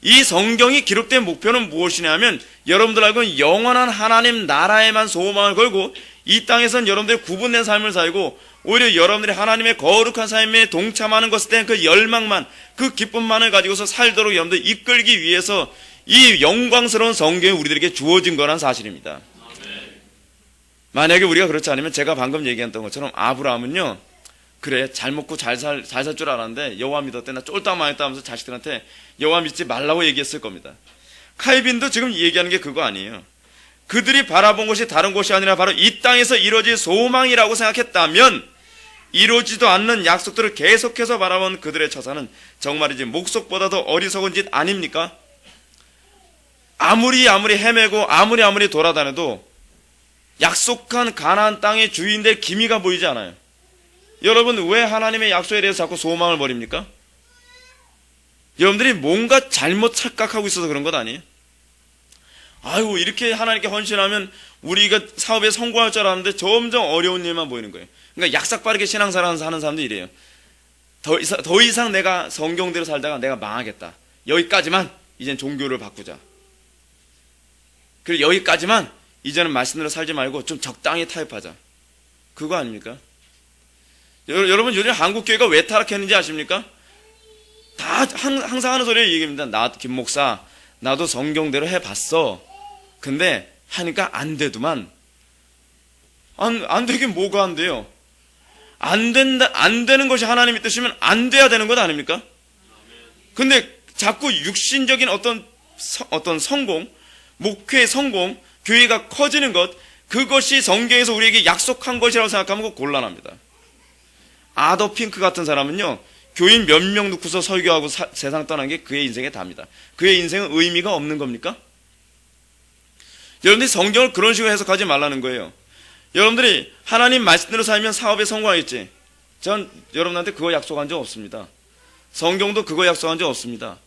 [SPEAKER 1] 이 성경이 기록된 목표는 무엇이냐면, 여러분들하고는 영원한 하나님 나라에만 소망을 걸고 이 땅에선 여러분들이 구분된 삶을 살고, 오히려 여러분들이 하나님의 거룩한 삶에 동참하는 것에 대한 그 열망만, 그 기쁨만을 가지고서 살도록 여러분들 이끌기 위해서 이 영광스러운 성경이 우리들에게 주어진 거란 사실입니다. 만약에 우리가 그렇지 않으면, 제가 방금 얘기했던 것처럼 아브라함은요, 그래 잘 먹고 잘 살 줄 알았는데 여호와 믿었대, 나 쫄딱 망했다 하면서 자식들한테 여호와 믿지 말라고 얘기했을 겁니다. 칼빈도 지금 얘기하는 게 그거 아니에요. 그들이 바라본 것이 다른 곳이 아니라 바로 이 땅에서 이루어질 소망이라고 생각했다면, 이루어지도 않는 약속들을 계속해서 바라본 그들의 처사는 정말이지 목석보다 더 어리석은 짓 아닙니까? 아무리 헤매고 아무리 돌아다녀도 약속한 가나안 땅의 주인 될 기미가 보이지 않아요. 여러분, 왜 하나님의 약속에 대해서 자꾸 소망을 버립니까? 여러분들이 뭔가 잘못 착각하고 있어서 그런 것 아니에요? 아이고, 이렇게 하나님께 헌신하면 우리가 사업에 성공할 줄 알았는데 점점 어려운 일만 보이는 거예요. 그러니까 약삭빠르게 신앙생활 하는 사람들이 이래요. 더 이상 내가 성경대로 살다가 내가 망하겠다. 여기까지만, 이젠 종교를 바꾸자. 그리고 여기까지만, 이제는 말씀대로 살지 말고 좀 적당히 타협하자. 그거 아닙니까? 여러분, 요즘 한국교회가 왜 타락했는지 아십니까? 다 항상 하는 소리를 얘기합니다. 김 목사, 나도 성경대로 해봤어. 근데 하니까 안 되더만. 안 되긴 뭐가 안 돼요? 안 되는 것이 하나님의 뜻이면 안 돼야 되는 것 아닙니까? 근데 자꾸 육신적인 어떤 성공, 목회의 성공, 교회가 커지는 것, 그것이 성경에서 우리에게 약속한 것이라고 생각하면 곤란합니다. 아더 핑크 같은 사람은요, 교인 몇 명 놓고서 설교하고 세상 떠난 게 그의 인생의 답니다. 그의 인생은 의미가 없는 겁니까? 여러분들이 성경을 그런 식으로 해석하지 말라는 거예요. 여러분들이 하나님 말씀대로 살면 사업에 성공하겠지. 전 여러분한테 그거 약속한 적 없습니다. 성경도 그거 약속한 적 없습니다.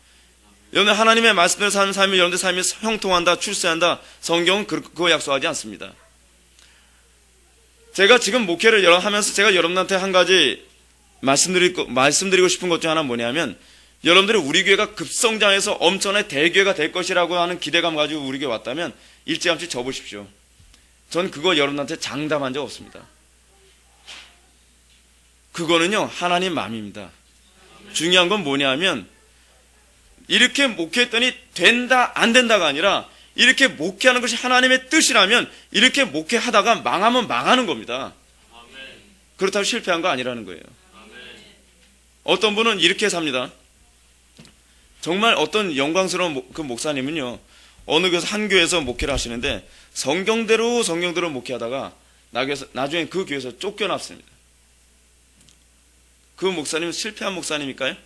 [SPEAKER 1] 여러분, 하나님의 말씀대로 사는 삶이 여러분들 삶이 형통한다, 출세한다, 성경은 그거 약속하지 않습니다. 제가 지금 목회를 하면서 제가 여러분한테 한 가지 말씀드리고 싶은 것 중 하나는 뭐냐면, 여러분들이 우리 교회가 급성장해서 엄청난 대교회가 될 것이라고 하는 기대감 가지고 우리 교회 왔다면 일찌감치 접으십시오. 전 그거 여러분한테 장담한 적 없습니다. 그거는요, 하나님 마음입니다. 중요한 건 뭐냐면, 이렇게 목회했더니 된다, 안 된다가 아니라, 이렇게 목회하는 것이 하나님의 뜻이라면, 이렇게 목회하다가 망하면 망하는 겁니다. 그렇다고 실패한 거 아니라는 거예요. 어떤 분은 이렇게 삽니다. 정말 어떤 영광스러운 그 목사님은요, 어느 교회에서 한 교회에서 목회를 하시는데, 성경대로 목회하다가, 나중에 그 교회에서 쫓겨났습니다. 그 목사님은 실패한 목사님일까요?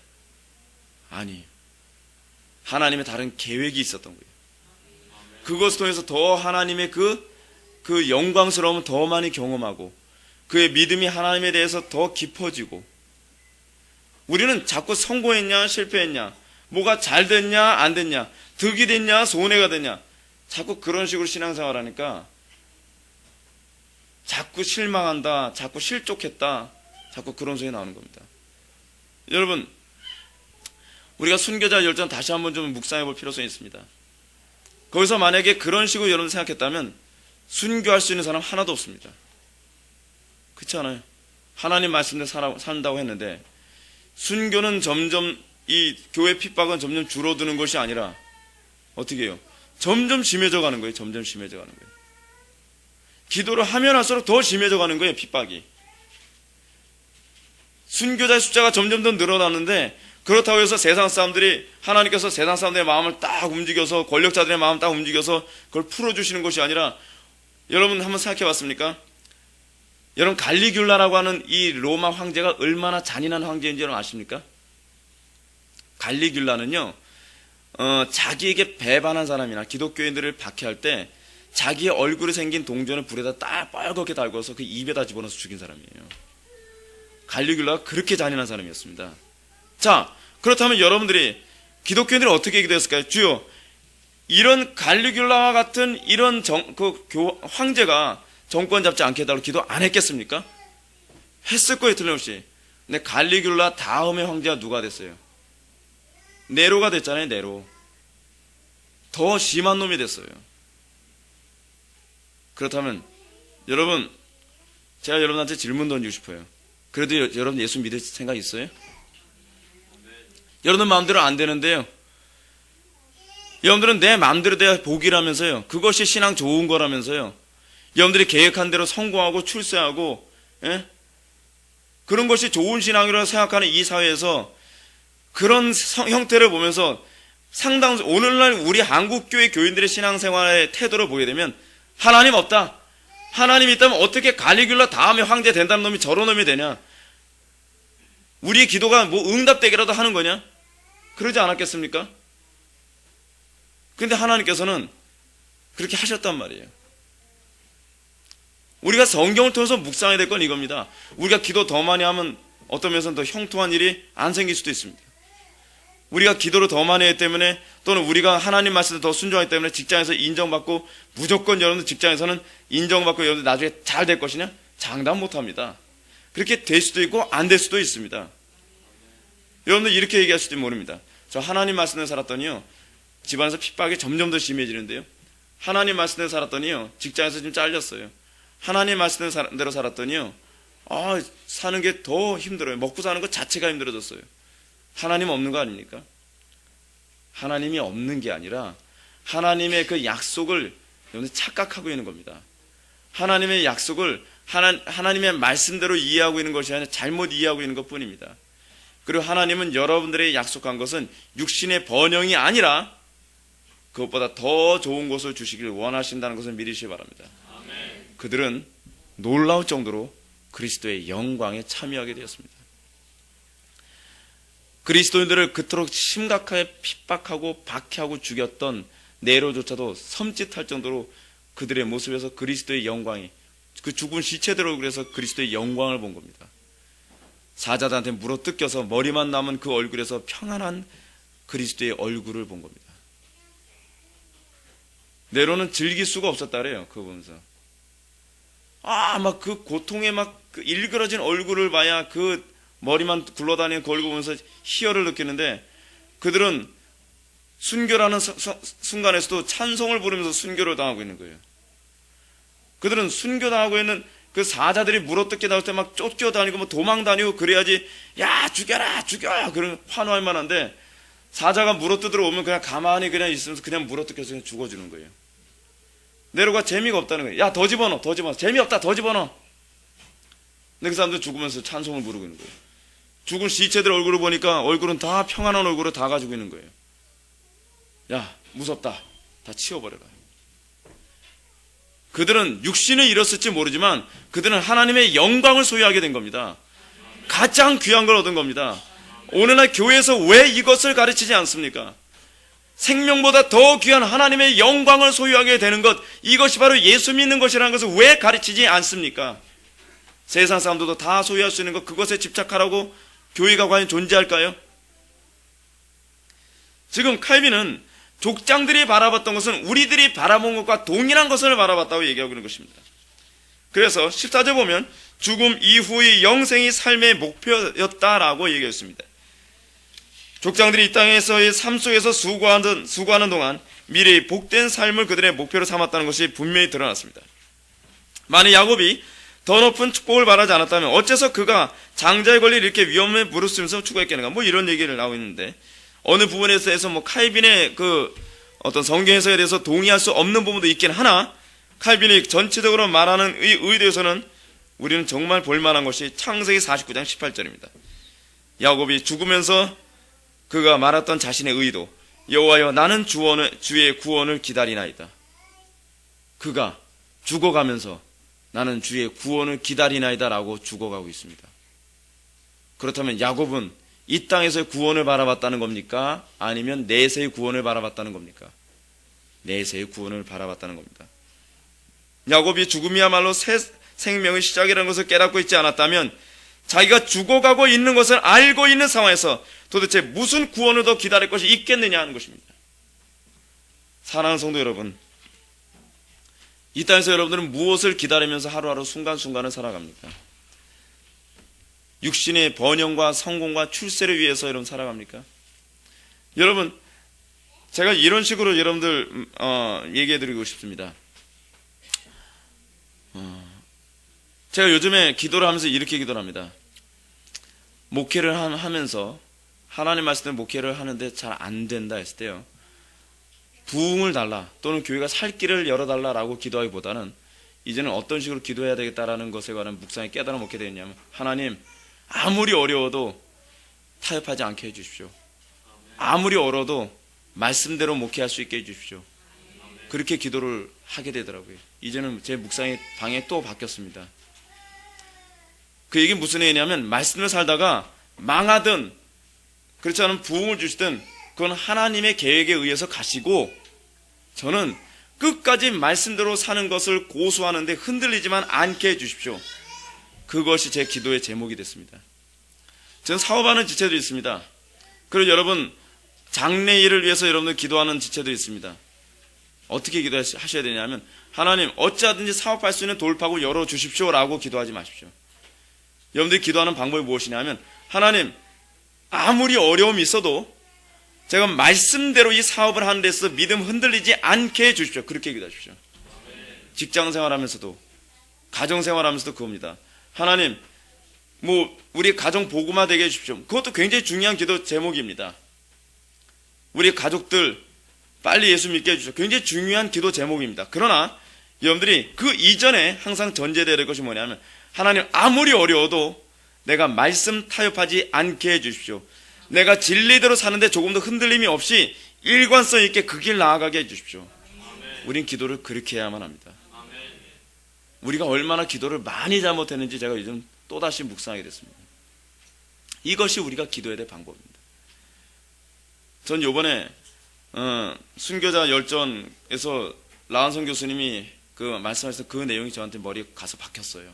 [SPEAKER 1] 아니에요. 하나님의 다른 계획이 있었던 거예요. 그것을 통해서 더 하나님의 그 영광스러움을 더 많이 경험하고 그의 믿음이 하나님에 대해서 더 깊어지고, 우리는 자꾸 성공했냐 실패했냐, 뭐가 잘 됐냐 안 됐냐, 득이 됐냐 손해가 됐냐, 자꾸 그런 식으로 신앙생활 하니까 자꾸 실망한다, 자꾸 실족했다, 자꾸 그런 소리 나오는 겁니다. 여러분, 우리가 순교자 열전 다시 한번 좀 묵상해 볼 필요성이 있습니다. 거기서 만약에 그런 식으로 여러분 생각했다면 순교할 수 있는 사람 하나도 없습니다. 그렇지 않아요? 하나님 말씀대로 산다고 했는데, 순교는 점점, 이 교회 핍박은 점점 줄어드는 것이 아니라 어떻게 해요? 점점 심해져 가는 거예요. 점점 심해져 가는 거예요. 기도를 하면 할수록 더 심해져 가는 거예요. 핍박이. 순교자의 숫자가 점점 더 늘어나는데, 그렇다고 해서 세상 사람들이, 하나님께서 세상 사람들의 마음을 딱 움직여서, 권력자들의 마음을 딱 움직여서 그걸 풀어주시는 것이 아니라, 여러분 한번 생각해 봤습니까? 여러분, 갈리귤라라고 하는 이 로마 황제가 얼마나 잔인한 황제인지 여러분 아십니까? 갈리귤라는요, 자기에게 배반한 사람이나 기독교인들을 박해할 때 자기의 얼굴에 생긴 동전을 불에다 딱 빨갛게 달궈서 그 입에다 집어넣어서 죽인 사람이에요. 갈리귤라가 그렇게 잔인한 사람이었습니다. 자, 그렇다면 여러분들이 기독교인들이 어떻게 기도했을까요? 주여, 이런 갈리귤라와 같은 이런 황제가 정권 잡지 않게 해달라고 기도 안 했겠습니까? 했을 거예요, 틀림없이. 근데 갈리귤라 다음에 황제가 누가 됐어요? 네로가 됐잖아요, 네로. 더 심한 놈이 됐어요. 그렇다면 여러분, 제가 여러분한테 질문 던지고 싶어요. 그래도 여러분 예수 믿을 생각 있어요? 여러분 마음대로 안 되는데요, 여러분들은 내 마음대로 돼야 복이라면서요, 그것이 신앙 좋은 거라면서요, 여러분들이 계획한 대로 성공하고 출세하고, 예? 그런 것이 좋은 신앙이라고 생각하는 이 사회에서 그런 형태를 보면서 오늘날 우리 한국교회 교인들의 신앙생활의 태도를 보게 되면, 하나님 없다, 하나님이 있다면 어떻게 갈리귤라 다음에 황제 된다는 놈이 저런 놈이 되냐, 우리의 기도가 뭐 응답되기라도 하는 거냐, 그러지 않았겠습니까? 그런데 하나님께서는 그렇게 하셨단 말이에요. 우리가 성경을 통해서 묵상해야 될 건 이겁니다. 우리가 기도 더 많이 하면 어떤 면에서는 더 형통한 일이 안 생길 수도 있습니다. 우리가 기도를 더 많이 했기 때문에, 또는 우리가 하나님 말씀을 더 순종하기 때문에 직장에서 인정받고, 무조건 여러분들 직장에서는 인정받고 여러분들 나중에 잘 될 것이냐? 장담 못합니다. 그렇게 될 수도 있고 안 될 수도 있습니다. 여러분들 이렇게 얘기하실지 모릅니다. 저 하나님 말씀대로 살았더니요, 집안에서 핍박이 점점 더 심해지는데요, 하나님 말씀대로 살았더니요, 직장에서 좀 잘렸어요. 하나님 말씀대로 살았더니요, 사는 게 더 힘들어요. 먹고 사는 것 자체가 힘들어졌어요. 하나님 없는 거 아닙니까? 하나님이 없는 게 아니라 하나님의 그 약속을 여러분들 착각하고 있는 겁니다. 하나님의 약속을 하나님의 말씀대로 이해하고 있는 것이 아니라 잘못 이해하고 있는 것 뿐입니다. 그리고 하나님은 여러분들에게 약속한 것은 육신의 번영이 아니라 그것보다 더 좋은 것을 주시길 원하신다는 것을 믿으시기 바랍니다. 아멘. 그들은 놀라울 정도로 그리스도의 영광에 참여하게 되었습니다. 그리스도인들을 그토록 심각하게 핍박하고 박해하고 죽였던 네로조차도 섬찟할 정도로 그들의 모습에서 그리스도의 영광이, 그 죽은 시체대로 그래서 그리스도의 영광을 본 겁니다. 사자들한테 물어 뜯겨서 머리만 남은 그 얼굴에서 평안한 그리스도의 얼굴을 본 겁니다. 네로는 즐길 수가 없었다래요. 그거 보면서 막 그 고통에 막 그 일그러진 얼굴을 봐야 그 머리만 굴러다니는 그 얼굴 보면서 희열을 느끼는데, 그들은 순교라는 순간에서도 찬송을 부르면서 순교를 당하고 있는 거예요. 그들은 순교당하고 있는 그 사자들이 물어뜯게 나올 때 막 쫓겨다니고 뭐 도망다니고 그래야지 야 죽여라 죽여 그런 환호할 만한데 사자가 물어뜯으러 오면 그냥 가만히 그냥 있으면서 그냥 물어뜯겨서 그냥 죽어주는 거예요. 네로가 재미가 없다는 거예요. 야 더 집어넣어 더 집어넣어 재미없다 더 집어넣어. 근데 그 사람들 죽으면서 찬송을 부르고 있는 거예요. 죽은 시체들 얼굴을 보니까 얼굴은 다 평안한 얼굴을 다 가지고 있는 거예요. 야 무섭다 다 치워버려라. 그들은 육신을 잃었을지 모르지만 그들은 하나님의 영광을 소유하게 된 겁니다. 가장 귀한 걸 얻은 겁니다. 오늘날 교회에서 왜 이것을 가르치지 않습니까? 생명보다 더 귀한 하나님의 영광을 소유하게 되는 것, 이것이 바로 예수 믿는 것이라는 것을 왜 가르치지 않습니까? 세상 사람들도 다 소유할 수 있는 것, 그것에 집착하라고 교회가 과연 존재할까요? 지금 칼빈은 족장들이 바라봤던 것은 우리들이 바라본 것과 동일한 것을 바라봤다고 얘기하고 있는 것입니다. 그래서 14절 보면 죽음 이후의 영생이 삶의 목표였다라고 얘기했습니다. 족장들이 이 땅에서의 삶 속에서 수고하는 동안 미래의 복된 삶을 그들의 목표로 삼았다는 것이 분명히 드러났습니다. 만약 야곱이 더 높은 축복을 바라지 않았다면 어째서 그가 장자에 걸릴 이렇게 위험에 무릅쓰면서 추구했겠는가? 뭐 이런 얘기를 나오고 있는데 어느 부분에서 뭐 칼빈의 그 어떤 성경 해석에 대해서 동의할 수 없는 부분도 있긴 하나 칼빈이 전체적으로 말하는 의도에서는 우리는 정말 볼만한 것이 창세기 49장 18절입니다. 야곱이 죽으면서 그가 말했던 자신의 의도, 여호와여 나는 주의 구원을 기다리나이다. 그가 죽어가면서 나는 주의 구원을 기다리나이다 라고 죽어가고 있습니다. 그렇다면 야곱은 이 땅에서의 구원을 바라봤다는 겁니까? 아니면 내세의 구원을 바라봤다는 겁니까? 내세의 구원을 바라봤다는 겁니다. 야곱이 죽음이야말로 새 생명의 시작이라는 것을 깨닫고 있지 않았다면 자기가 죽어가고 있는 것을 알고 있는 상황에서 도대체 무슨 구원을 더 기다릴 것이 있겠느냐 하는 것입니다. 사랑하는 성도 여러분, 이 땅에서 여러분들은 무엇을 기다리면서 하루하루 순간순간을 살아갑니까? 육신의 번영과 성공과 출세를 위해서 여러분 살아갑니까? 여러분, 제가 이런 식으로 여러분들 얘기해드리고 싶습니다. 제가 요즘에 기도를 하면서 이렇게 기도를 합니다. 목회를 하면서 하나님 말씀에 목회를 하는데 잘 안 된다 했을 때요, 부흥을 달라 또는 교회가 살 길을 열어달라라고 기도하기보다는 이제는 어떤 식으로 기도해야 되겠다라는 것에 관한 묵상의 깨달음을 얻게 되었냐면, 하나님 아무리 어려워도 타협하지 않게 해주십시오. 아무리 어려워도 말씀대로 목회할 수 있게 해주십시오. 그렇게 기도를 하게 되더라고요. 이제는 제 묵상의 방향이 또 바뀌었습니다. 그 얘기는 무슨 얘기냐면, 말씀을 살다가 망하든 그렇지 않으면 부흥을 주시든 그건 하나님의 계획에 의해서 가시고, 저는 끝까지 말씀대로 사는 것을 고수하는데 흔들리지만 않게 해주십시오. 그것이 제 기도의 제목이 됐습니다. 저는 사업하는 지체도 있습니다. 그리고 여러분 장래일을 위해서 여러분들 기도하는 지체도 있습니다. 어떻게 기도하셔야 되냐면, 하나님 어찌하든지 사업할 수 있는 돌파구 열어주십시오 라고 기도하지 마십시오. 여러분들이 기도하는 방법이 무엇이냐면, 하나님 아무리 어려움이 있어도 제가 말씀대로 이 사업을 하는 데서 믿음 흔들리지 않게 해주십시오. 그렇게 기도하십시오. 직장생활하면서도 가정생활하면서도 그겁니다. 하나님 우리 가정 복음화되게 해주십시오. 그것도 굉장히 중요한 기도 제목입니다. 우리 가족들 빨리 예수 믿게 해주십시오. 굉장히 중요한 기도 제목입니다. 그러나 여러분들이 그 이전에 항상 전제되어야 될 것이 뭐냐면, 하나님 아무리 어려워도 내가 말씀 타협하지 않게 해주십시오. 내가 진리대로 사는데 조금도 흔들림이 없이 일관성 있게 그 길 나아가게 해주십시오. 우린 기도를 그렇게 해야만 합니다. 우리가 얼마나 기도를 많이 잘못했는지 제가 요즘 또다시 묵상하게 됐습니다. 이것이 우리가 기도해야 될 방법입니다. 전 요번에 순교자 열전에서 라한성 교수님이 그 말씀하셔서 그 내용이 저한테 머리에 가서 박혔어요.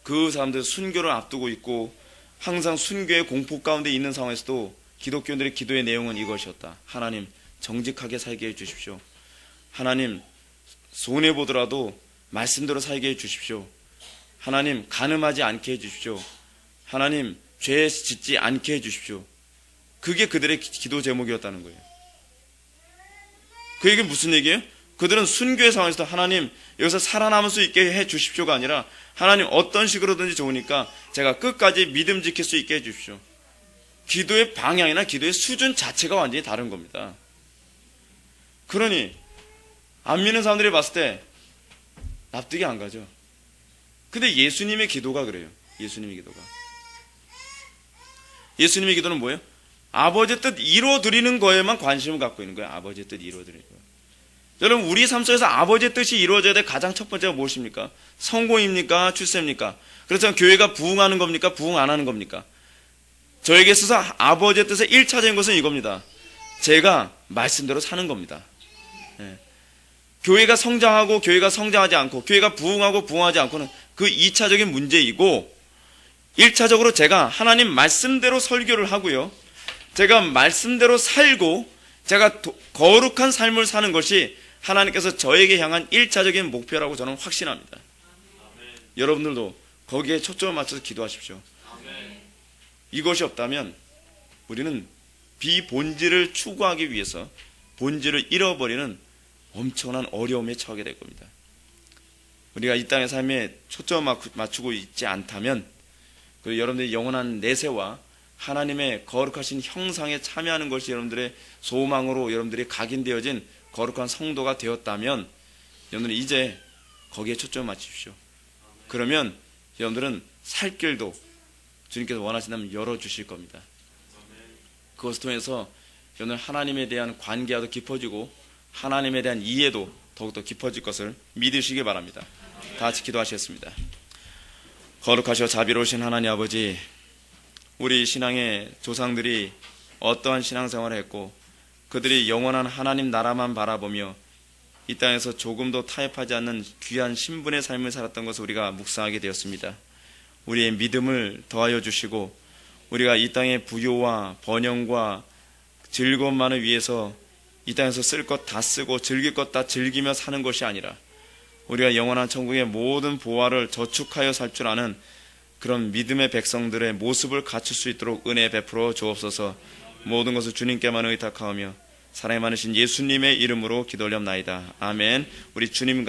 [SPEAKER 1] 그 사람들 순교를 앞두고 있고 항상 순교의 공포 가운데 있는 상황에서도 기독교인들의 기도의 내용은 이것이었다. 하나님 정직하게 살게 해주십시오. 하나님 손해보더라도 말씀대로 살게 해주십시오. 하나님 간음하지 않게 해주십시오. 하나님 죄 짓지 않게 해주십시오. 그게 그들의 기도 제목이었다는 거예요. 그 얘기는 무슨 얘기예요? 그들은 순교의 상황에서도 하나님 여기서 살아남을 수 있게 해 주십시오가 아니라 하나님 어떤 식으로든지 좋으니까 제가 끝까지 믿음 지킬 수 있게 해 주십시오. 기도의 방향이나 기도의 수준 자체가 완전히 다른 겁니다. 그러니 안 믿는 사람들이 봤을 때 납득이 안 가죠. 근데 예수님의 기도가 그래요. 예수님의 기도가. 예수님의 기도는 뭐예요? 아버지의 뜻 이루어드리는 거에만 관심을 갖고 있는 거예요. 아버지의 뜻 이루어드리는 거예요. 여러분, 우리 삶 속에서 아버지의 뜻이 이루어져야 될 가장 첫 번째가 무엇입니까? 성공입니까? 출세입니까? 그래서 교회가 부흥하는 겁니까? 부흥 안 하는 겁니까? 저에게 있어서 아버지의 뜻의 1차적인 것은 이겁니다. 제가 말씀대로 사는 겁니다. 예. 교회가 성장하고 교회가 성장하지 않고 교회가 부흥하고 부흥하지 않고는 그 2차적인 문제이고 1차적으로 제가 하나님 말씀대로 설교를 하고요. 제가 말씀대로 살고 제가 거룩한 삶을 사는 것이 하나님께서 저에게 향한 1차적인 목표라고 저는 확신합니다. 아멘. 여러분들도 거기에 초점을 맞춰서 기도하십시오. 아멘. 이것이 없다면 우리는 비본질을 추구하기 위해서 본질을 잃어버리는 엄청난 어려움에 처하게 될 겁니다. 우리가 이 땅의 삶에 초점을 맞추고 있지 않다면 그리고 여러분들의 영원한 내세와 하나님의 거룩하신 형상에 참여하는 것이 여러분들의 소망으로 여러분들이 각인되어진 거룩한 성도가 되었다면 여러분들은 이제 거기에 초점을 맞추십시오. 그러면 여러분들은 살 길도 주님께서 원하신다면 열어주실 겁니다. 그것을 통해서 여러분들 하나님에 대한 관계가 더 깊어지고 하나님에 대한 이해도 더욱더 깊어질 것을 믿으시기 바랍니다. 다 같이 기도하시겠습니다. 거룩하시고 자비로우신 하나님 아버지, 우리 신앙의 조상들이 어떠한 신앙생활을 했고 그들이 영원한 하나님 나라만 바라보며 이 땅에서 조금도 타협하지 않는 귀한 신분의 삶을 살았던 것을 우리가 묵상하게 되었습니다. 우리의 믿음을 더하여 주시고 우리가 이 땅의 부요와 번영과 즐거움만을 위해서 이 땅에서 쓸 것 다 쓰고 즐길 것 다 즐기며 사는 것이 아니라 우리가 영원한 천국의 모든 보화를 저축하여 살 줄 아는 그런 믿음의 백성들의 모습을 갖출 수 있도록 은혜 베풀어 주옵소서. 모든 것을 주님께만 의탁하오며 사랑이 많으신 예수님의 이름으로 기도 올렵나이다. 아멘. 우리 주님